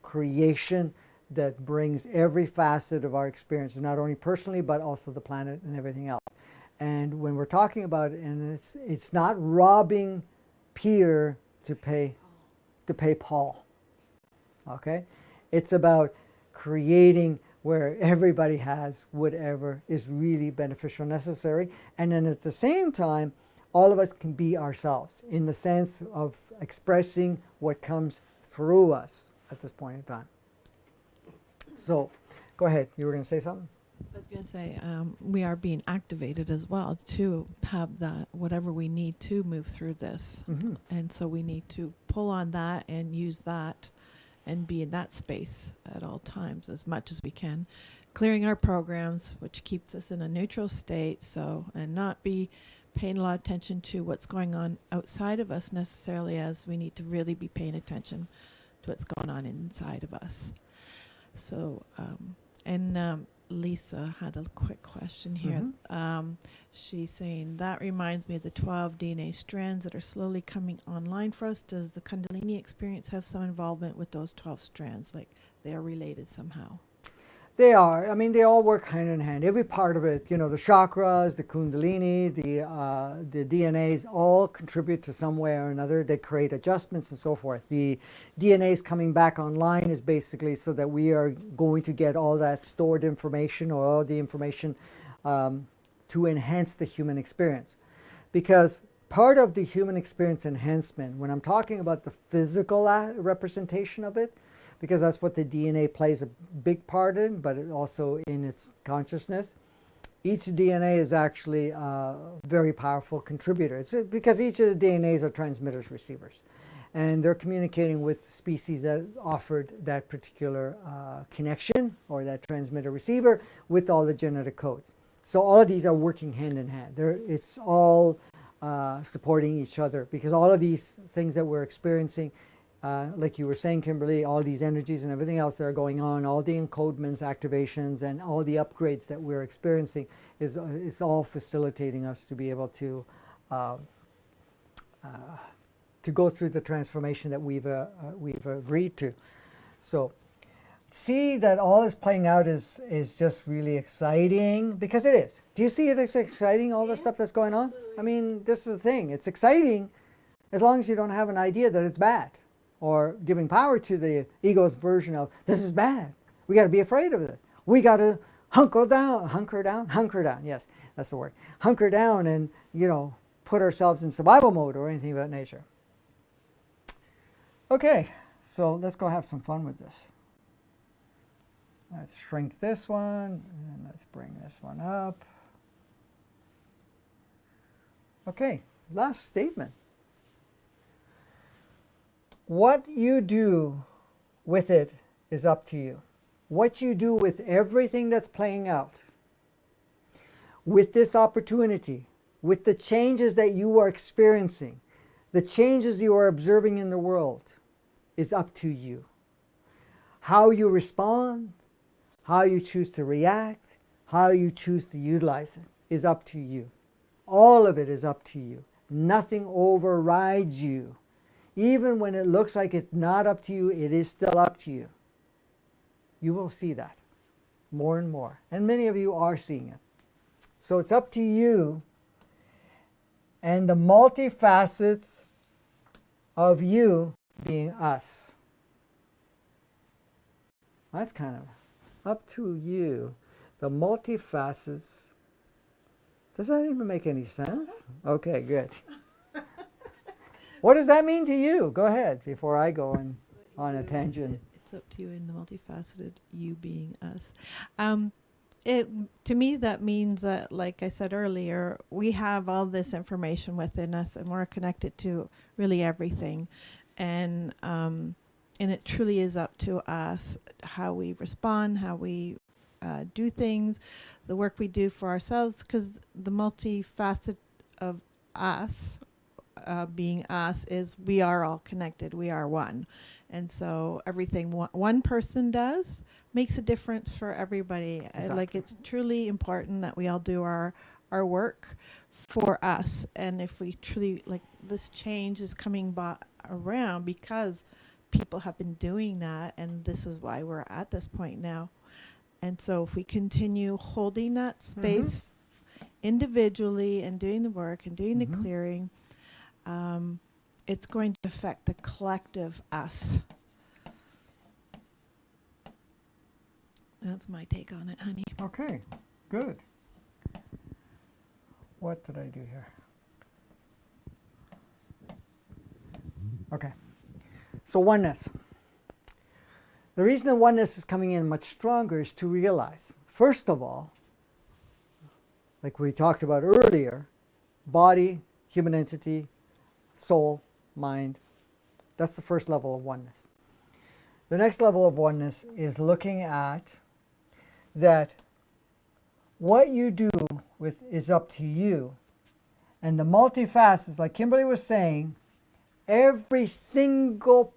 creation that brings every facet of our experience, not only personally, but also the planet and everything else. And when we're talking about it, and it's not robbing Peter to pay Paul. Okay? It's about creating where everybody has whatever is really beneficial and necessary. And then at the same time, all of us can be ourselves in the sense of expressing what comes through us at this point in time. So, go ahead. You were going to say something? I was going to say, we are being activated as well to have that, whatever we need to move through this. Mm-hmm. And so we need to pull on that and use that and be in that space at all times as much as we can. Clearing our programs, which keeps us in a neutral state, so, and not be paying a lot of attention to what's going on outside of us necessarily, as we need to really be paying attention to what's going on inside of us. So, Lisa had a quick question here. Mm-hmm. She's saying, that reminds me of the 12 DNA strands that are slowly coming online for us. Does the Kundalini experience have some involvement with those 12 strands? Like they are related somehow? They are. I mean, they all work hand in hand. Every part of it, you know, the chakras, the Kundalini, the DNAs all contribute to some way or another. They create adjustments and so forth. The DNAs coming back online is basically so that we are going to get all that stored information or all the information to enhance the human experience. Because part of the human experience enhancement, when I'm talking about the physical representation of it, because that's what the DNA plays a big part in, but it also in its consciousness. Each DNA is actually a very powerful contributor. It's because each of the DNAs are transmitters, receivers. And they're communicating with species that offered that particular connection or that transmitter receiver with all the genetic codes. So all of these are working hand in hand. It's all supporting each other, because all of these things that we're experiencing, like you were saying, Kimberly, all these energies and everything else that are going on, all the encodements, activations, and all the upgrades that we're experiencing is all facilitating us to be able to go through the transformation that we've agreed to. So, see that all is playing out is just really exciting, because it is. Do you see it as exciting, all the stuff that's going on? I mean, this is the thing. It's exciting as long as you don't have an idea that it's bad, or giving power to the ego's version of, this is bad. We got to be afraid of it. We got to hunker down. Yes, that's the word. Hunker down and, you know, put ourselves in survival mode or anything of that nature. Okay, so let's go have some fun with this. Let's shrink this one, and let's bring this one up. Okay, last statement. What you do with it is up to you. What you do with everything that's playing out, with this opportunity, with the changes that you are experiencing, the changes you are observing in the world, is up to you. How you respond, how you choose to react, how you choose to utilize it is up to you. All of it is up to you. Nothing overrides you. Even when it looks like it's not up to you, it is still up to you. You will see that more and more. And many of you are seeing it. So it's up to you and the multifacets of you being us. That's kind of up to you. The multifacets. Does that even make any sense? Okay, good. What does that mean to you? Go ahead before I go on a tangent. It's up to you in the multifaceted you being us. To me, that means that, like I said earlier, we have all this information within us, and we're connected to really everything, and it truly is up to us how we respond, how we do things, the work we do for ourselves, because the multifacet of us, being us, is we are all connected. We are one. And so everything one person does makes a difference for everybody. Exactly. Like, it's truly important that we all do our work for us. And if we truly, like, this change is coming around because people have been doing that, and this is why we're at this point now. And so if we continue holding that space individually and doing the work and doing the clearing, it's going to affect the collective us. That's my take on it, honey. Okay, good. What did I do here? Okay. So oneness. The reason the oneness is coming in much stronger is to realize, first of all, like we talked about earlier, body, human entity, soul, mind. That's the first level of oneness. The next level of oneness is looking at that what you do with is up to you. And the multifacets, like Kimberly was saying, every single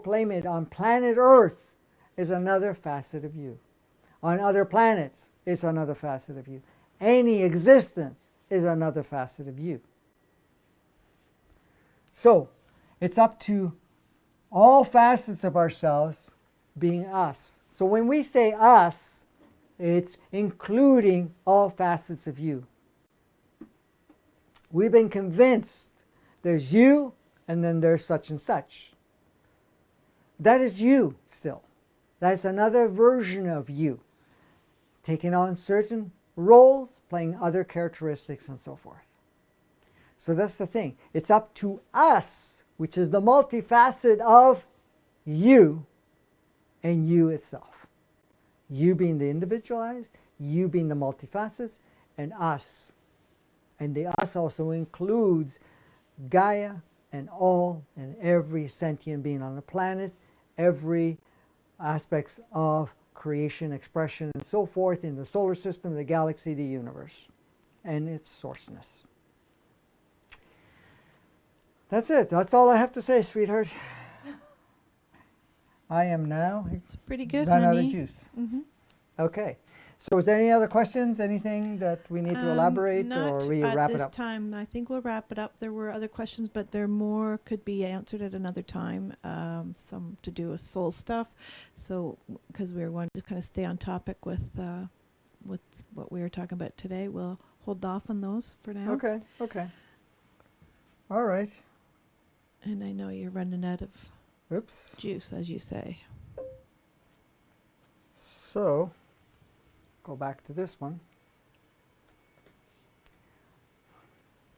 playmate on planet Earth is another facet of you. On other planets, it's another facet of you. Any existence is another facet of you. So, it's up to all facets of ourselves being us. So when we say us, it's including all facets of you. We've been convinced there's you and then there's such and such. That is you still. That's another version of you, taking on certain roles, playing other characteristics, and so forth. So that's the thing. It's up to us, which is the multifacet of you and you itself. You being the individualized, you being the multifacets, and us. And the us also includes Gaia and all and every sentient being on the planet, every aspects of creation, expression, and so forth in the solar system, the galaxy, the universe, and its sourceness. That's it. That's all I have to say, sweetheart. I am now It's pretty good, run out honey. of juice. Okay. So is there any other questions? Anything that we need to elaborate, or we wrap it Not at up? this time. I think we'll wrap it up. There were other questions, but there more could be answered at another time. Some to do with soul stuff. So, because we were wanting to kind of stay on topic with what we were talking about today, we'll hold off on those for now. Okay. Okay. All right. And I know you're running out of Oops. juice, as you say. So, go back to this one.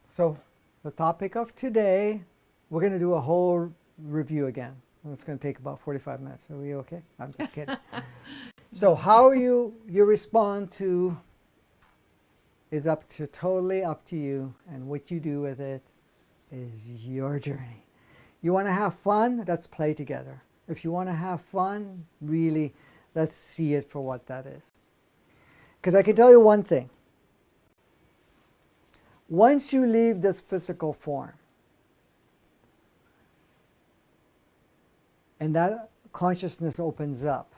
So, the topic of today, we're going to do a whole review again. It's going to take about 45 minutes. Are we okay? I'm just kidding. So, how you respond to is totally up to you, and what you do with it is your journey. You want to have fun? Let's play together. If you want to have fun, really, let's see it for what that is. Because I can tell you one thing. Once you leave this physical form, and that consciousness opens up,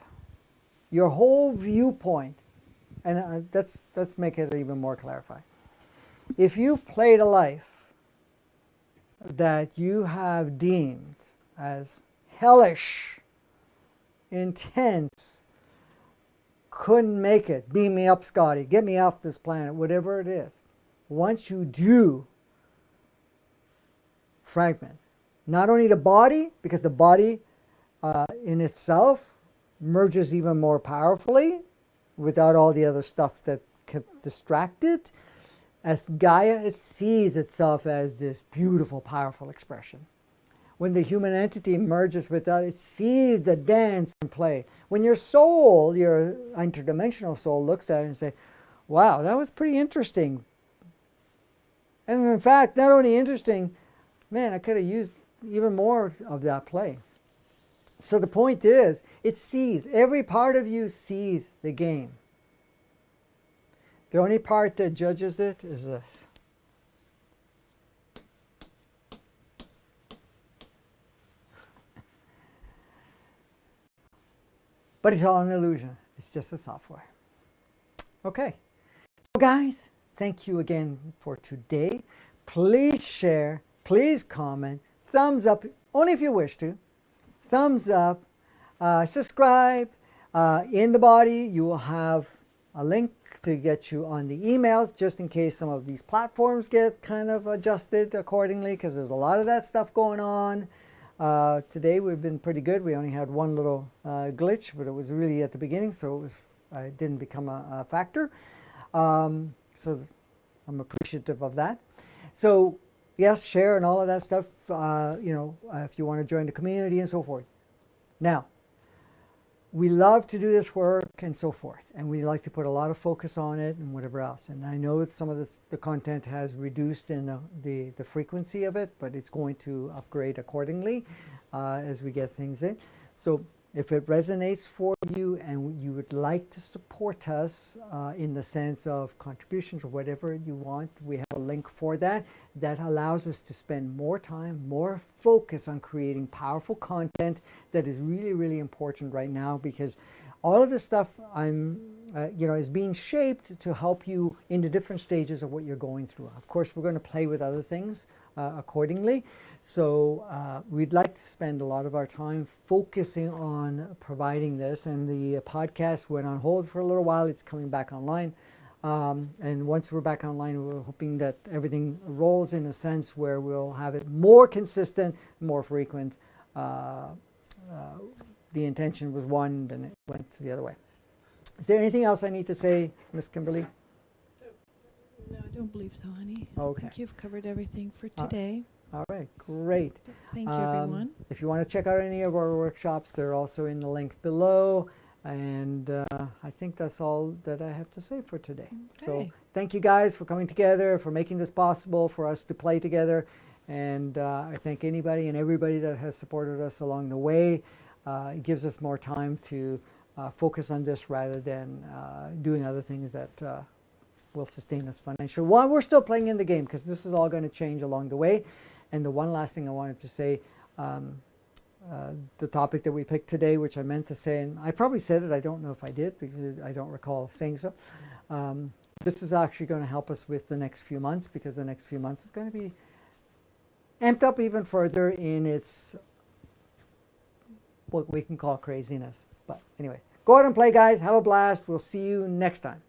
your whole viewpoint, and let's make it even more clarified. If you've played a life that you have deemed as hellish, intense, couldn't make it, beam me up, Scotty, get me off this planet, whatever it is, once you do fragment, not only the body, because the body in itself merges even more powerfully without all the other stuff that can distract it. As Gaia, it sees itself as this beautiful, powerful expression. When the human entity merges with that, it sees the dance and play. When your soul, your interdimensional soul, looks at it and says, wow, that was pretty interesting. And in fact, not only interesting, man, I could have used even more of that play. So the point is, it sees, every part of you sees the game. The only part that judges it is this. But it's all an illusion. It's just a software. Okay. So guys, thank you again for today. Please share, please comment, thumbs up, only if you wish to. Thumbs up, subscribe. In the body, you will have a link to get you on the emails, just in case some of these platforms get kind of adjusted accordingly, because there's a lot of that stuff going on. Today we've been pretty good. We only had one little glitch, but it was really at the beginning, so it didn't become a factor. So I'm appreciative of that. So yes, share and all of that stuff, if you want to join the community and so forth. Now, we love to do this work and so forth, and we like to put a lot of focus on it and whatever else. And I know that some of the content has reduced in the frequency of it, but it's going to upgrade accordingly as we get things in. So if it resonates for you and you would like to support us in the sense of contributions or whatever you want, we have a link for that. That allows us to spend more time, more focus on creating powerful content that is really, really important right now, because all of this stuff is being shaped to help you in the different stages of what you're going through. Of course, we're going to play with other things accordingly. So we'd like to spend a lot of our time focusing on providing this, and the podcast went on hold for a little while. It's coming back online. And once we're back online, we're hoping that everything rolls in a sense where we'll have it more consistent, more frequent. The intention was one, then it went the other way. Is there anything else I need to say, Miss Kimberly? No, I don't believe so, honey. Okay. I think you've covered everything for today. All right, great. Thank you, everyone. If you want to check out any of our workshops, they're also in the link below. And I think that's all that I have to say for today. Okay. So thank you guys for coming together, for making this possible for us to play together. And I thank anybody and everybody that has supported us along the way. It gives us more time to focus on this rather than doing other things that will sustain us financially while we're still playing in the game, because this is all going to change along the way. And the one last thing I wanted to say, the topic that we picked today, which I meant to say, and I probably said it, I don't know if I did because I don't recall saying so. This is actually going to help us with the next few months, because the next few months is going to be amped up even further in its, what we can call craziness. But anyway, go out and play, guys. Have a blast. We'll see you next time.